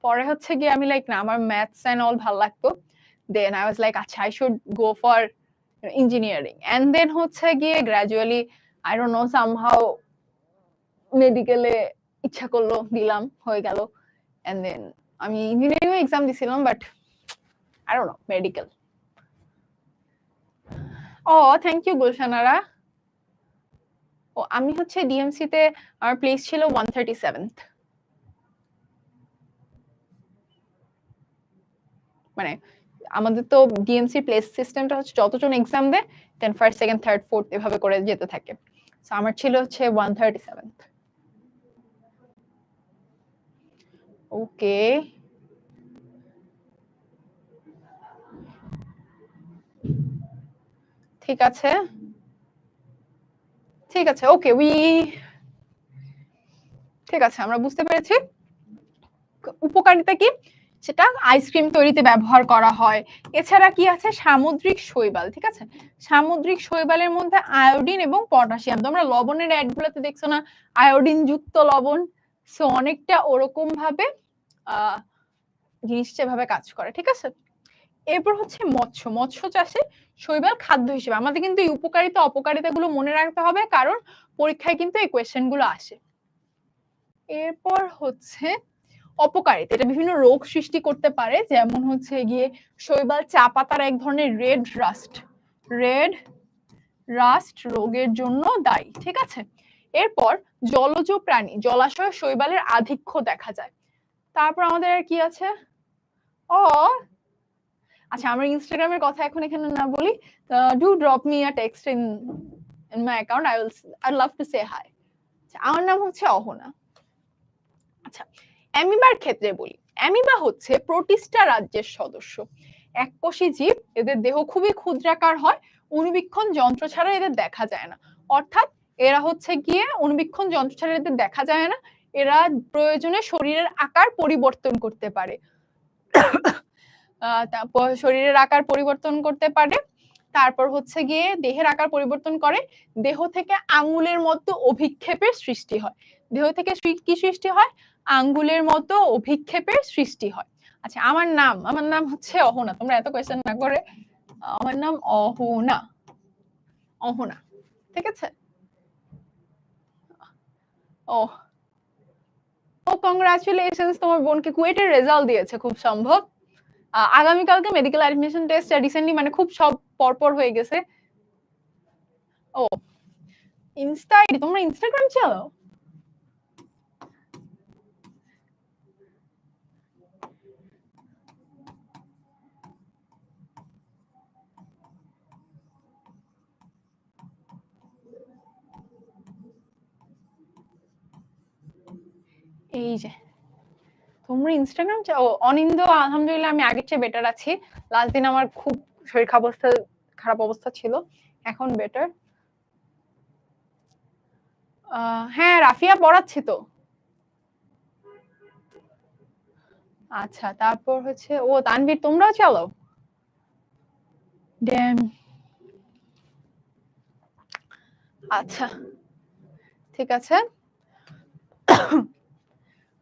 পরে হচ্ছে গিয়ে আমি লাইক না, আমার ম্যাথস এন্ড অল ভালো লাগতো। দেন আই ওয়াজ লাইক আচ্ছা I should go for engineering. And then হচ্ছে গিয়ে gradually I don't know somehow মেডিকেলে ইচ্ছা করলো, দিলাম, হয়ে গেল। এন্ড দেন আমি ইঞ্জিনিয়ারিং এক্সাম দিছিলাম, but I don't know medical. Oh thank you Gulshanara. ও আমি হচ্ছে ডিএমসি তে আমার প্লেস ছিল 137th। মানে আমাদের তো ডিএমসি প্লেস সিস্টেমটা হচ্ছে যতজন এক্সাম দেয় দেন ফার্স্ট, সেকেন্ড, থার্ড, ফোর্থ এভাবে করে যেতে থাকে। সো আমার ছিল হচ্ছে 137th। ওকে, ঠিক আছে, ঠিক আছে, ওকে ঠিক আছে, আমরা বুঝতে পেরেছি উপকারিতা কি সেটা আইসক্রিম তৈরিতে ব্যবহার করা হয়। এছাড়া কি আছে? সামুদ্রিক শৈবাল, ঠিক আছে, সামুদ্রিক শৈবালের মধ্যে আয়োডিন এবং পটাশিয়াম, তোমরা লবণের অ্যাড গুলোতে দেখছো না আয়োডিন যুক্ত লবণ, সো অনেকটা ওরকম ভাবে জিনিসটা ভাবে কাজ করে, ঠিক আছে। এরপর হচ্ছে মৎস্য, মৎস্য চাষে শৈবাল খাদ্য হিসেবে, আমাদের কিন্তু এই উপকারিতা অপকারিতা গুলো মনে রাখতে হবে, কারণ পরীক্ষায় কিন্তু এই কোয়েশ্চেন গুলো আসে। এরপর হচ্ছে অপকারিতা, এটা বিভিন্ন রোগ সৃষ্টি করতে পারে, যেমন হচ্ছে গিয়ে শৈবাল চা পাতার এক ধরনের রেড রাস্ট রোগের জন্য দায়ী, ঠিক আছে। এরপর জলজ প্রাণী, জলাশয় শৈবালের আধিক্য দেখা যায়। তারপর আমাদের আর কি আছে? ও আচ্ছা, আমার ইনস্টাগ্রামের কথা এখন এখানে না বলি, do drop me a text in my account, I love to say hi. আমার নাম হচ্ছে অহনা। আচ্ছা, অ্যামিবার ক্ষেত্রে বলি, অ্যামিবা হচ্ছে প্রোটিস্টা রাজ্যের সদস্য, এককোষী জীব। এদের দেহ খুবই ক্ষুদ্রাকার হয়, অণুবীক্ষণ যন্ত্র ছাড়া এদের দেখা যায় না। অর্থাৎ এরা হচ্ছে গিয়ে অণুবীক্ষণ যন্ত্র ছাড়া এদের দেখা যায় না, এরা প্রয়োজনে শরীরের আকার পরিবর্তন করতে পারে। তারপর শরীরের আকার পরিবর্তন করতে পারে, তারপর হচ্ছে গিয়ে দেহের আকার পরিবর্তন করে, দেহ থেকে আঙ্গুলের মতো অভিক্ষেপের সৃষ্টি হয়। দেহ থেকে কি সৃষ্টি হয়? আঙ্গুলের মতো অভিক্ষেপের সৃষ্টি হয়। আচ্ছা, আমার নাম হচ্ছে অহনা, তোমরা এত কোয়েশ্চেন না করে, আমার নাম অহনা, অহনা, ঠিক আছে। ও ও কংগ্রাচুলেশনস, তোমার বোনকে কুয়েটের রেজাল্ট দিয়েছে খুব সম্ভব। আগামীকালকে মেডিকেল অ্যাডমিশন টেস্ট রিসেন্টলি, মানে খুব সব পরপর হয়ে গেছে। ও ইনস্টা আইডি, তোমরা ইনস্টাগ্রাম চালাও? এই যে তোমরা ইনস্টাগ্রাম চাও? অনিন্দ আলহামদুলিল্লাহ আমি আগের চেয়ে বেটার আছি। লাস্ট দিন আমার খুব শরীর খারাপ অবস্থা ছিল, এখন বেটার। হ্যাঁ, রাফিয়া পড়াচ্ছি তো। আচ্ছা, তারপর হচ্ছে ও তানভীর, তোমরাও চালাও? ড্যাম, আচ্ছা, ঠিক আছে।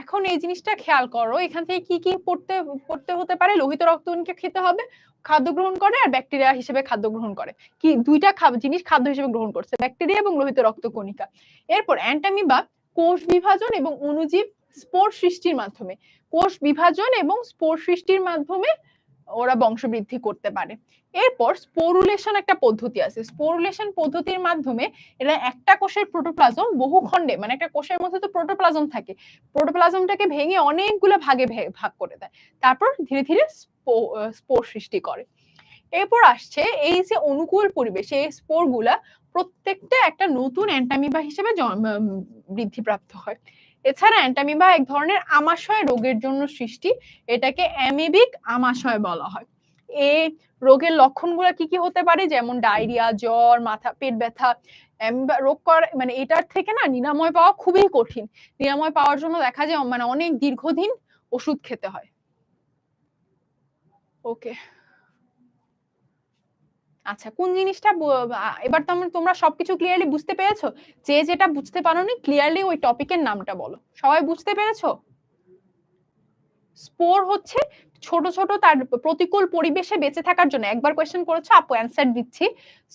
এখন এই জিনিসটা খেয়াল করো, এখান থেকে কি কি পড়তে হতে পারে। লোহিত রক্তকণিকা খেতে হবে, খাদ্য গ্রহণ করে, আর ব্যাকটেরিয়া হিসেবে খাদ্য গ্রহণ করে। কি দুইটা জিনিস খাদ্য হিসেবে গ্রহণ করছে, ব্যাকটেরিয়া এবং লোহিত রক্তকণিকা। এরপর অ্যান্টামিবা কোষ বিভাজন এবং অণুজীব স্পোর সৃষ্টির মাধ্যমে, কোষ বিভাজন এবং স্পোর সৃষ্টির মাধ্যমে ওরা বংশবৃদ্ধি করতে পারে। এরপর স্পোরুলেশন একটা পদ্ধতি আছে, স্পোরুলেশন পদ্ধতির মাধ্যমে এরা একটা কোষের প্রোটোপ্লাজম বহু খণ্ডে, মানে একটা কোষের মধ্যে তো প্রোটোপ্লাজম থাকে, প্রোটোপ্লাজমটাকে ভেঙে অনেকগুলো ভাগে ভাগ করে দেয়, তারপর ধীরে ধীরে স্পোর সৃষ্টি করে। এরপর আসছে এই যে অনুকূল পরিবেশ, এই স্পোর গুলা প্রত্যেকটা একটা নতুন অ্যান্টামিবা হিসেবে বৃদ্ধিপ্রাপ্ত হয়। এছাড়া অ্যান্টামিবা এক ধরনের আমাশয় রোগের জন্য সৃষ্টি, এটাকে অ্যামিবিক আমাশয় বলা হয়। এই রোগের লক্ষণগুলো কি কি হতে পারে, যেমন ডায়রিয়া, জ্বর, মাথা পেট ব্যথা। অ্যামিবা রোগ মানে এটার থেকে না নিরাময় পাওয়া খুবই কঠিন, নিরাময় পাওয়ার জন্য দেখা যায় মানে অনেক দীর্ঘদিন ওষুধ খেতে হয়। ওকে, আচ্ছা কোন জিনিসটা এবার তোমরা সবকিছু ক্লিয়ারলি বুঝতে পেরেছো? যে যেটা বুঝতে পারোনি ক্লিয়ারলি ওই টপিকের নামটা বলো। সবাই বুঝতে পেরেছো? স্পোর হচ্ছে ছোট ছোট তার প্রতিকূল পরিবেশে বেঁচে থাকার জন্য, একবার কোয়েশ্চেন করেছো আপু অ্যানসার দিচ্ছি।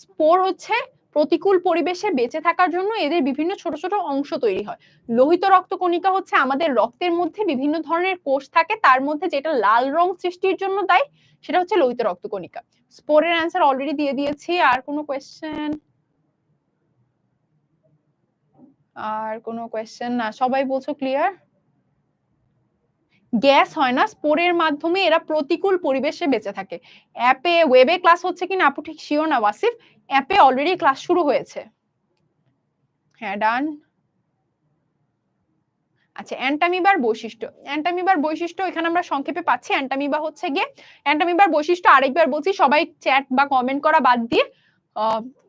স্পোর হচ্ছে প্রতিকূল পরিবেশে বেঁচে থাকার জন্য এদের বিভিন্ন ছোট ছোট অংশ তৈরি হয়। লোহিত রক্তকণিকা হচ্ছে আমাদের রক্তের মধ্যে বিভিন্ন ধরনের কোষ থাকে, তার মধ্যে যেটা লাল রং সৃষ্টির জন্য দায়ী সেটা হচ্ছে লোহিত রক্তকণিকা। স্পোরের অ্যানসার অলরেডি দিয়ে দিয়েছি। আর কোনো কোয়েশ্চেন? আর কোনো কোয়েশ্চেন না, সবাই বলছো ক্লিয়ার? গ্যাস হয় না, স্পোরের মাধ্যমে এরা প্রতিকূল পরিবেশে বেঁচে থাকে। অ্যাপে ওয়েবে ক্লাস হচ্ছে কিনা আপু ঠিক শিওর না ওয়াসিফ, অ্যাপে অলরেডি ক্লাস শুরু হয়েছে। হ্যাঁ ডান। আচ্ছা অ্যান্টামিবার বৈশিষ্ট্য, অ্যান্টামিবার বৈশিষ্ট্য এখানে আমরা সংক্ষেপে পাচ্ছি। অ্যান্টামিবা হচ্ছে গিয়ে, অ্যান্টামিবার বৈশিষ্ট্য আরেকবার বলছি, সবাই চ্যাট বা কমেন্ট করা বাদ দিয়ে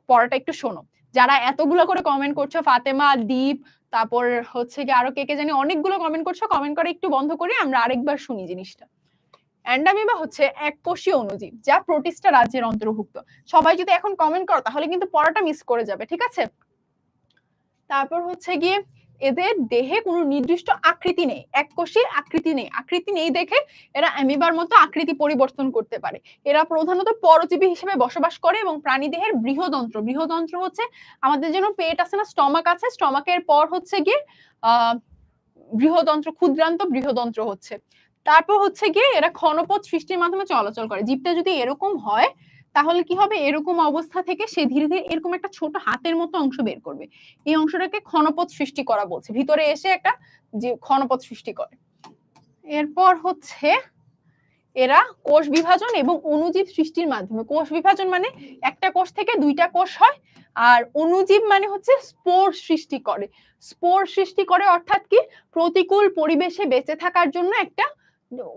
পড়াটা একটু শোনো। যারা এতগুলো করে কমেন্ট করছো, ফাতেমা, দীপ, তারপর হচ্ছে কি আরো কে কে জানি অনেকগুলো কমেন্ট করছো, কমেন্ট করে একটু বন্ধ করি, আমরা আরেকবার শুনি জিনিসটা। অ্যান্ডামিবা হচ্ছে এককোষীয় অণুজীব যা প্রোটিস্টা রাজ্যের অন্তর্ভুক্ত। সবাই যদি এখন কমেন্ট করো তাহলে কিন্তু পড়াটা মিস করে যাবে, ঠিক আছে? তারপর হচ্ছে গিয়ে এদের দেহে কোনো নির্দিষ্ট আকৃতি নেই, এককোষী আকৃতি নেই দেখে এরা অ্যামিবার মতো আকৃতি পরিবর্তন করতে পারে। এরা প্রধানত পরজীবী হিসেবে বসবাস করে এবং প্রাণীদেহের বৃহদন্ত্র হচ্ছে আমাদের যেন পেট আছে না, স্টমাক আছে, স্টমাকের পর হচ্ছে গিয়ে বৃহদন্ত্র, ক্ষুদ্রান্ত বৃহদন্ত্র হচ্ছে। তারপর হচ্ছে গিয়ে এরা ক্ষণপথ সৃষ্টির মাধ্যমে চলাচল করে। জীবটা যদি এরকম হয় তাহলে কি হবে, এরকম অবস্থা থেকে সে ধীরে ধীরে এরকম একটা ছোট হাতের মতো অংশ বের করবে, এই অংশটাকে ক্ষণপথ সৃষ্টি করা বলছে, ভিতরে এসে একটা যে ক্ষণপথ সৃষ্টি করে। এরপর হচ্ছে এরা কোষ বিভাজন এবং অণুজীব সৃষ্টির মাধ্যমে, কোষ বিভাজন মানে একটা কোষ থেকে দুইটা কোষ হয়, আর অণুজীব মানে হচ্ছে স্পোর সৃষ্টি করে। স্পোর সৃষ্টি করে অর্থাৎ কি, প্রতিকূল পরিবেশে বেঁচে থাকার জন্য একটা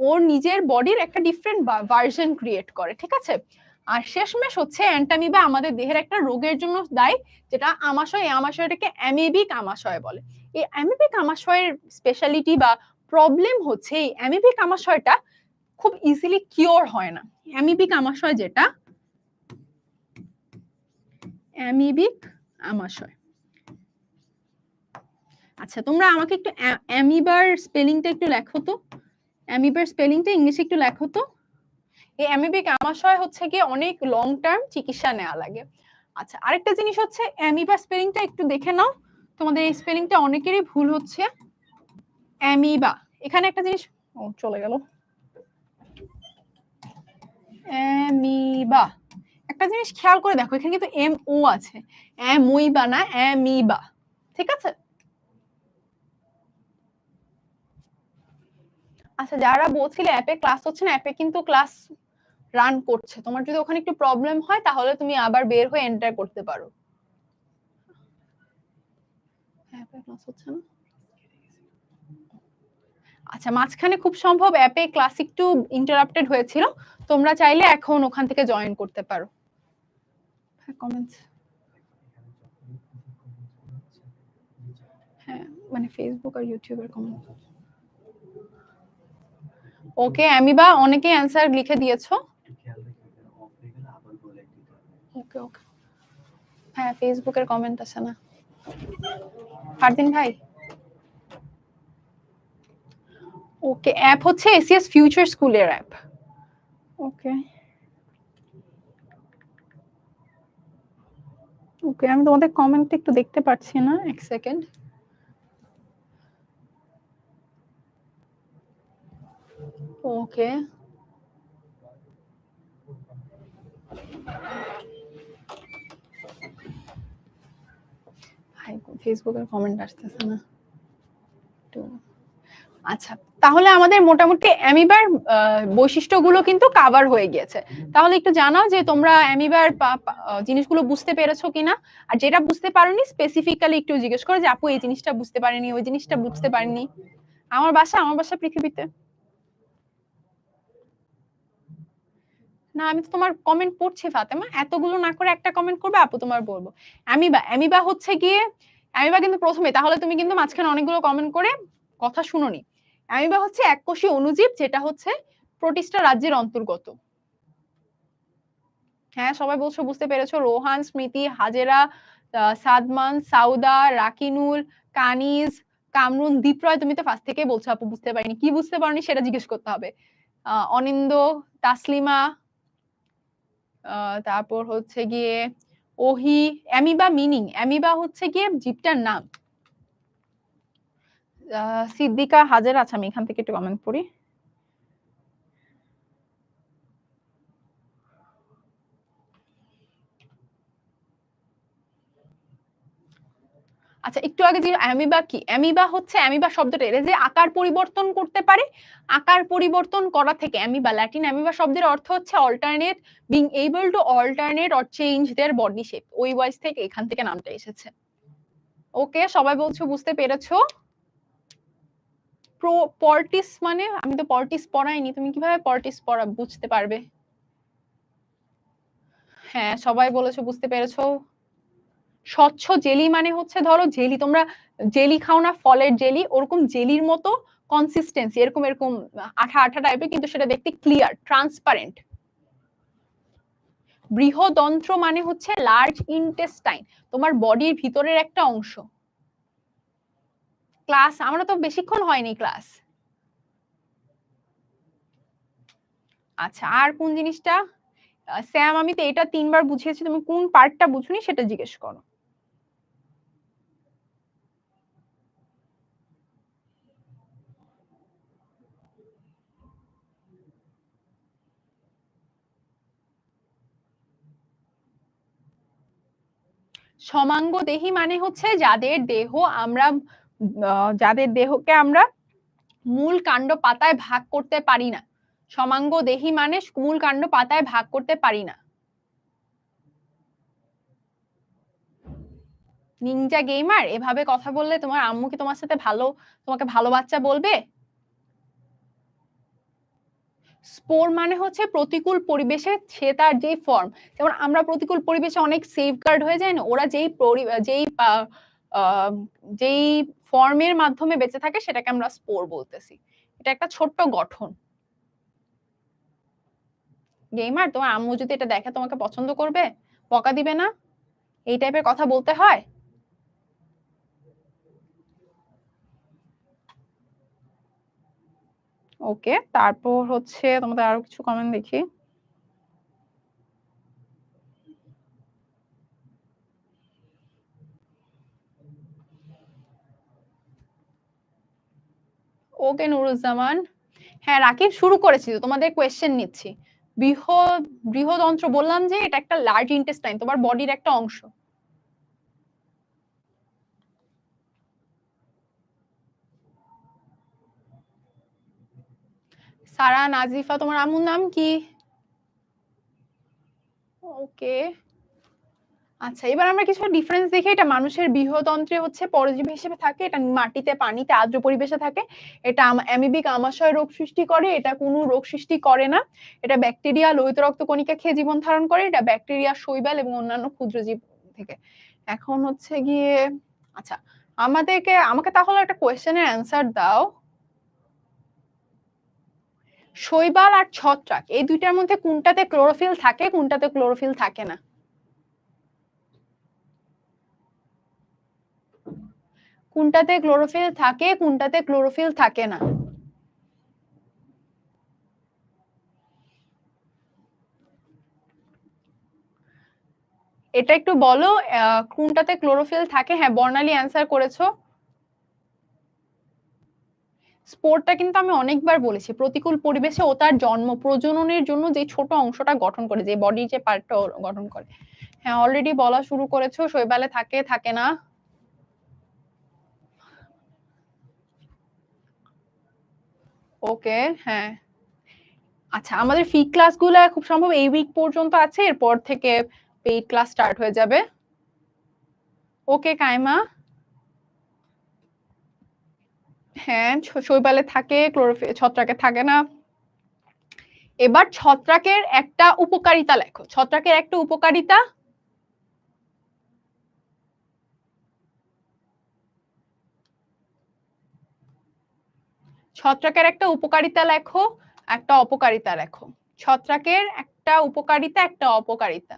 ওর নিজের বডির একটা ডিফারেন্ট ভার্সন ক্রিয়েট করে, ঠিক আছে? আর শেষমেশ হচ্ছে অ্যান্টামিবা আমাদের দেহের একটা রোগের জন্য দায়ী, যেটা আমাশয়, এই আমাশয়টাকে অ্যামিবিক আমাশয় বলে। এই অ্যামিবিক আমাশয়ের স্পেশালিটি বা প্রবলেম হচ্ছে এই অ্যামিবিক আমাশয়টা খুব ইজিলি কিওর হয় না। অ্যামিবিক আমাশয় যেটা, অ্যামিবিক আমাশয়। আচ্ছা তোমরা আমাকে একটু অ্যামিবার স্পেলিংটা একটু লেখো তো, অ্যামিবার স্পেলিংটা ইংলিশে একটু লেখো তো। এই অ্যামিবিক আমাশয় হচ্ছে কি অনেক লং টার্ম চিকিৎসা নেওয়া লাগে। আচ্ছা আরেকটা জিনিস হচ্ছে অ্যামিবার স্পেলিংটা একটু দেখে নাও, তোমাদের এই স্পেলিংটা অনেকেরই ভুল হচ্ছে। অ্যামিবা, এখানে একটা জিনিস চলে গেল, অ্যামিবা, একটা জিনিস খেয়াল করে দেখো, এখানে কিন্তু এম ও আছে, অ্যামুইবা না, অ্যামিবা, ঠিক আছে? আচ্ছা যারা বলছিলে অ্যাপে ক্লাস হচ্ছে না, অ্যাপে কিন্তু ক্লাস রান করছে, তোমার যদি ওখানে একটু প্রবলেম হয় তাহলে তুমি আবার বের হয়ে এন্টার করতে পারো। অ্যাপে ক্লাস হচ্ছে না, আচ্ছা মাঝখানে খুব সম্ভব অ্যাপে ক্লাস একটু ইন্টারাপ্টেড হয়েছিল, তোমরা চাইলে এখন ওখান থেকে জয়েন করতে পারো। কমেন্টস, হ্যাঁ মানে ফেসবুক আর ইউটিউবের কমেন্ট। ওকে অ্যামিবা অনেকে অ্যানসার লিখে দিয়েছো। ওকে ওকে, হ্যাঁ ফেসবুকের কমেন্ট আছে না। ফারদিন ভাই ওকে, অ্যাপ হচ্ছে এসিএস ফিউচার স্কুলের অ্যাপ। ওকে ওকে, আমি তোমাদের কমেন্টটা একটু দেখতে পাচ্ছি না, এক সেকেন্ড। ওকে, ভাই ফেসবুকের কমেন্ট আসতেছে না তো। আচ্ছা, তাহলে আমাদের মোটামুটি অ্যামিবার বৈশিষ্ট্যগুলো কিন্তু কাভার হয়ে গিয়েছে। তাহলে একটু জানাও যে তোমরা অ্যামিবার জিনিসগুলো বুঝতে পেরেছো কিনা, আর যেটা বুঝতে পারোনি স্পেসিফিক্যালি একটু জিজ্ঞেস করো যে আপু এই জিনিসটা বুঝতে পারিনি, ওই জিনিসটা বুঝতে পারিনি। আমার বাসা পৃথিবীতে। না, আমি তো তোমার কমেন্ট পড়ছি ফাতেমা, এতগুলো না করে একটা কমেন্ট করবে, আপু তোমার বলবো। অ্যামিবা হচ্ছে গিয়ে, অ্যামিবা কিন্তু প্রথমে, তাহলে তুমি কিন্তু মাঝখানে অনেকগুলো কমেন্ট করে কথা শুনোনি। অ্যামিবা হচ্ছে এককোষী অণুজীব, যেটা হচ্ছে প্রোটিস্টা রাজ্যের অন্তর্গত। হ্যাঁ, সবাই বলছো, বুঝতে পেরেছো। রোহান, স্মৃতি, হাজেরা, সাদমান, সাউদা, রাকিনুল, কানিজ, কামরুন, দীপ্রয়, তুমি তো ফার্স্ট থেকে বলছো আপু বুঝতে পারিনি। কি বুঝতে পারোনি সেটা জিজ্ঞেস করতে হবে। অনিন্দ, তাসলিমা, তারপর হচ্ছে গিয়ে ওহি। অ্যামিবা মিনিং, অ্যামিবা হচ্ছে গিয়ে জীবটার নাম। সিদ্দিকা, হাজের। আচ্ছা, আমি এখান থেকে একটু কমেন্ট পড়ি। আচ্ছা, একটু আগে যে অ্যামিবা কি, অ্যামিবা হচ্ছে, অ্যামিবা শব্দটা এর যে আকার পরিবর্তন করতে পারে, আকার পরিবর্তন করা থেকে অ্যামিবা, ল্যাটিন অ্যামিবা শব্দের অর্থ হচ্ছে alternate, being able to alternate or change there body shape. ওই ওয়াইজ থেকে এখান থেকে নামটা এসেছে। ওকে, সবাই বলছো বুঝতে পেরেছো। পর্টিস মানে, আমি তো পর্টিস পড়াইনি, তুমি কিভাবে পর্টিস পড়া বুঝতে পারবে? হ্যাঁ, সবাই বলেছো বুঝতে পেরেছো। স্বচ্ছ জেলি মানে হচ্ছে, ধরো জেলি, তোমরা জেলি খাও না, ফলের জেলি, ওরকম জেলির মতো কনসিস্টেন্সি, এরকম এরকম আঠা আঠা টাইপের, কিন্তু সেটা দেখতে ক্লিয়ার, ট্রান্সপারেন্ট। বৃহদন্ত্র মানে হচ্ছে লার্জ ইন্টেস্টাইন, তোমার বডির ভিতরের একটা অংশ। ক্লাস, আমরা তো বেশিক্ষণ হয়নি ক্লাস। আচ্ছা, আর কোন জিনিসটা? স্যাম, আমি তো এটা 3বার বুঝিয়েছি, তুমি কোন পার্টটা বুঝুনি সেটা জিজ্ঞেস করো। সমাঙ্গ দেহি মানে হচ্ছে যাদের দেহ আমরা, যাদের দেহকে আমরা মূল কাণ্ড পাতায় ভাগ করতে পারি না। সমাঙ্গ দেহি মানে মূল কাণ্ড পাতায় ভাগ করতে পারি না। নিনজা গেমার, এভাবে কথা বললে তোমার আম্মু কি তোমার সাথে তোমাকে ভালো বাচ্চা বলবে? স্পোর মানে হচ্ছে প্রতিকূল পরিবেশে সে তার যে ফর্ম, যেমন আমরা প্রতিকূল পরিবেশে অনেক সেফগার্ড হয়ে যায় না, ওরা যেই ফর্মের মাধ্যমে বেঁচে থাকে সেটাকে আমরা স্পোর বলতেছি। এটা একটা ছোট্ট গঠন। গেমার, তোমার আম্মু যদি এটা দেখে তোমাকে পছন্দ করবে? বকা দিবে না? এই টাইপের কথা বলতে হয়। ওকে, তারপর হচ্ছে তোমাদের আরো কিছু কমেন্ট দেখি। ওকে নুরুজ্জামান, হ্যাঁ রাকিব, শুরু করেছি তো, তোমাদের কোয়েশ্চেন নিচ্ছি। বৃহদন্ত্র বললাম যে এটা একটা লার্জ ইন্টেস্টাইন, তোমার বডির একটা অংশ। সারা নাজিফা, তোমার আম্মুর নাম কি? ওকে, আচ্ছা, এবার আমরা কিছু ডিফারেন্স দেখি। এটা মানুষের বৃহদন্ত্রে হচ্ছে পরজীবী হিসেবে থাকে, এটা মাটিতে, পানিতে, আর্দ্র পরিবেশে থাকে। এটা অ্যামিবিক আমাশয় রোগ সৃষ্টি করে, এটা কোনো রোগ সৃষ্টি করে না। এটা ব্যাকটেরিয়া, লোহিত রক্ত কণিকা খেয়ে জীবন ধারণ করে। এটা ব্যাকটেরিয়া, শৈবাল এবং অন্যান্য ক্ষুদ্রজীব থেকে। এখন হচ্ছে গিয়ে, আচ্ছা, আমাকে তাহলে একটা কোয়েশ্চেনের অ্যান্সার দাও। শৈবাল আর ছত্রাক, এই দুইটার মধ্যে কোনটাতে ক্লোরোফিল থাকে, কোনটাতে ক্লোরোফিল থাকে না? কোনটাতে ক্লোরোফিল থাকে, কোনটাতে ক্লোরোফিল থাকে না? এটা একটু বলো কোনটাতে ক্লোরোফিল থাকে? হ্যাঁ, বর্ণালী অ্যান্সার করেছো। স্পোরটা কিন্তু আমি অনেকবার বলেছি, প্রতিকূল পরিবেশে ও তার জন্ম প্রজননের জন্য যে ছোট অংশটা গঠন করে, যে বডির যে পার্টটা গঠন করে। হ্যাঁ, অলরেডি বলা শুরু করেছো, শৈবালে থাকে, থাকে না। ওকে, হ্যাঁ। আচ্ছা, আমাদের ফি ক্লাসগুলো খুব সম্ভব এই উইক পর্যন্ত আছে, এরপর থেকে পেইড ক্লাস স্টার্ট হয়ে যাবে। ওকে কাইমা, হ্যাঁ শৈবালে থাকে, ক্লোরোফিল ছত্রাকে থাকে না। এবার ছত্রাকের একটা উপকারিতা লেখো, ছত্রাকের একটা উপকারিতা। ছত্রাকের একটা উপকারিতা লেখো, একটা অপকারিতা লেখো। ছত্রাকের একটা উপকারিতা, একটা অপকারিতা।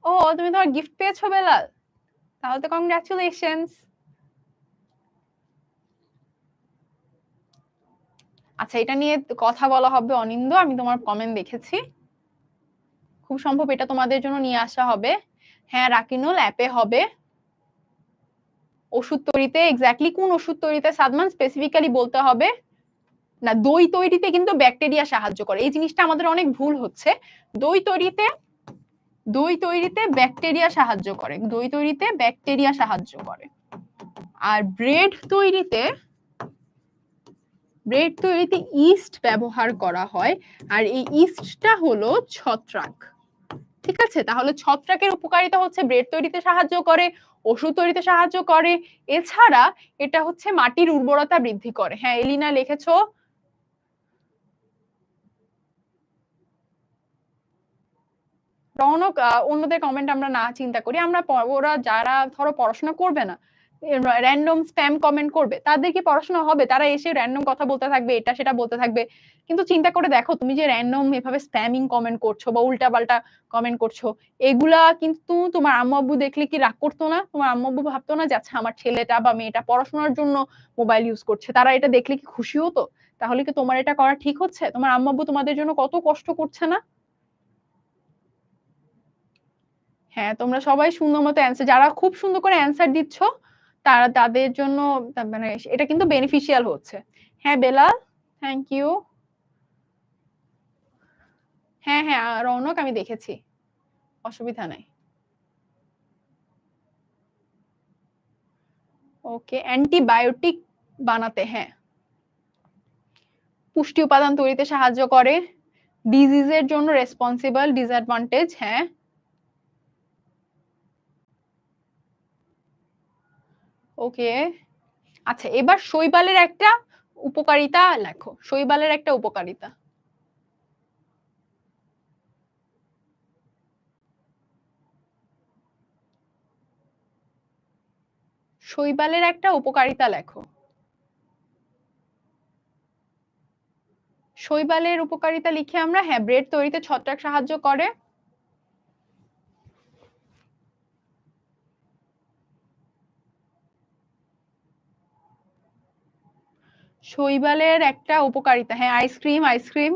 ও, তুমি তোমার গিফট পেয়েছো বেলাল, তাহলে তো কংগ্রাচুলেশনস। আচ্ছা, এটা নিয়ে কথা বলা হবে অনিন্দ, আমি তোমার কমেন্ট দেখেছি, খুব সম্ভব এটা তোমাদের জন্য নিয়ে আসা হবে। হ্যাঁ রাকিনুল, অ্যাপে হবে। ওষুধ তৈরিতে, এক্স্যাক্টলি কোন ওষুধ তৈরিতে সাদমান স্পেসিফিক্যালি বলতে হবে না। দই তৈরিতে কিন্তু ব্যাকটেরিয়া সাহায্য করে, এই জিনিসটা আমাদের অনেক ভুল হচ্ছে। দই তৈরিতে, দই তৈরিতে ব্যাকটেরিয়া সাহায্য করে, দই তৈরিতে ব্যাকটেরিয়া সাহায্য করে। আর ব্রেড তৈরিতে, ব্রেড তৈরিতে ইস্ট ব্যবহার করা হয়, আর এই ইস্টটা হলো ছত্রাক। ঠিক আছে, তাহলে ছত্রাকের উপকারিতা হচ্ছে ব্রেড তৈরিতে সাহায্য করে, ওষুধ তৈরিতে সাহায্য করে, এছাড়া এটা হচ্ছে মাটির উর্বরতা বৃদ্ধি করে। হ্যাঁ এলিনা লিখেছো। রৌনক, অন্যদের কমেন্ট আমরা না চিন্তা করি, আমরা ওরা যারা ধরো পড়াশোনা করবে না, র্যান্ডম স্প্যাম কমেন্ট করবে, তাদের কি পড়াশোনা হবে? তারা এসে র্যান্ডম কথা বলতে থাকবে, এটা সেটা বলতে থাকবে। কিন্তু চিন্তা করে দেখো, তুমি যে র্যান্ডম এভাবে স্প্যামিং কমেন্ট করছো বা উল্টা পাল্টা কমেন্ট করছো, এগুলা কিন্তু তোমার আম্মু আব্বু দেখলে কি রাগ করতো না? তোমার আম্মু আব্বু ভাবতো না যে আচ্ছা আমার ছেলেটা বা মেয়েটা পড়াশোনার জন্য মোবাইল ইউজ করছে, তারা এটা দেখলে কি খুশি হতো? তাহলে কি তোমার এটা করা ঠিক হচ্ছে? তোমার আম্মু আব্বু তোমাদের জন্য কত কষ্ট করছে না? হ্যাঁ, তোমরা সবাই সুন্দর মতো অ্যান্সার, যারা খুব সুন্দর করে অ্যান্সার দিচ্ছ তারা, তাদের জন্য মানে এটা কিন্তু বেনিফিশিয়াল হচ্ছে। হ্যাঁ বেলাল, থ্যাংক ইউ। হ্যাঁ হ্যাঁ রৌনক, আমি দেখেছি, অসুবিধা নাই। ওকে, অ্যান্টিবায়োটিক বানাতে, হ্যাঁ পুষ্টি উপাদান তৈরিতে সাহায্য করে, ডিজিজের জন্য রেসপন্সিবল, ডিসঅ্যাডভান্টেজ, হ্যাঁ। ওকে, আচ্ছা এবার শৈবালের একটা উপকারিতা লেখো, শৈবালের একটা উপকারিতা। শৈবালের একটা উপকারিতা লেখো। শৈবালের উপকারিতা লিখে আমরা, হ্যাঁ ব্রেড তৈরিতে ছত্রাক সাহায্য করে। শৈবালের একটা উপকারিতা, হ্যাঁ আইসক্রিম, আইসক্রিম।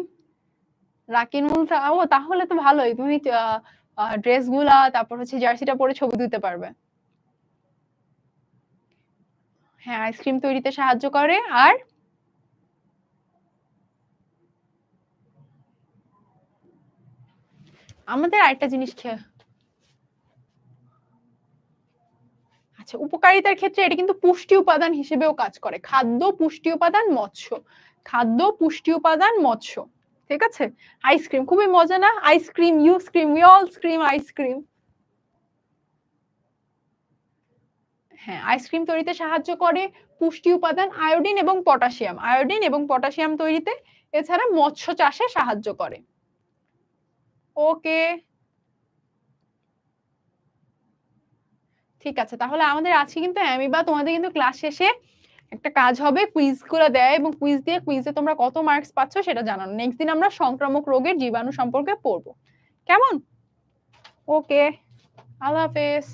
রাকিনুল, ও তাহলে তো ভালোই, তুমি ড্রেস গুলা তারপর হচ্ছে জার্সিটা পরে ছবি দিতে পারবে। হ্যাঁ আইসক্রিম তৈরিতে সাহায্য করে। আর আমাদের আরেকটা জিনিস আচ্ছা, উপকারিতার ক্ষেত্রে এটা কিন্তু পুষ্টি উপাদান হিসেবেও কাজ করে, খাদ্য পুষ্টি উপাদান মৎস্য, খাদ্য পুষ্টি উপাদান মৎস্য। ঠিক আছে, আইসক্রিম খুবই মজা না? Ice cream, you scream, we all scream ice cream. হ্যাঁ আইসক্রিম তৈরিতে সাহায্য করে, পুষ্টি উপাদান আয়োডিন এবং পটাশিয়াম, আয়োডিন এবং পটাশিয়াম তৈরিতে, এছাড়া মৎস্য চাষে সাহায্য করে। ওকে, ঠিক আছে, তাহলে আমাদের আজকে কিন্তু অ্যামিবা, তোমাদের কিন্তু ক্লাস শেষে একটা কাজ হবে, কুইজ গুলো দেয় এবং কুইজ দিয়ে কুইজে তোমরা কত মার্কস পাচ্ছ সেটা জানানো। নেক্সট দিন আমরা সংক্রামক রোগের জীবাণু সম্পর্কে পড়বো, কেমন? ওকে, আল্লাহ হাফেজ।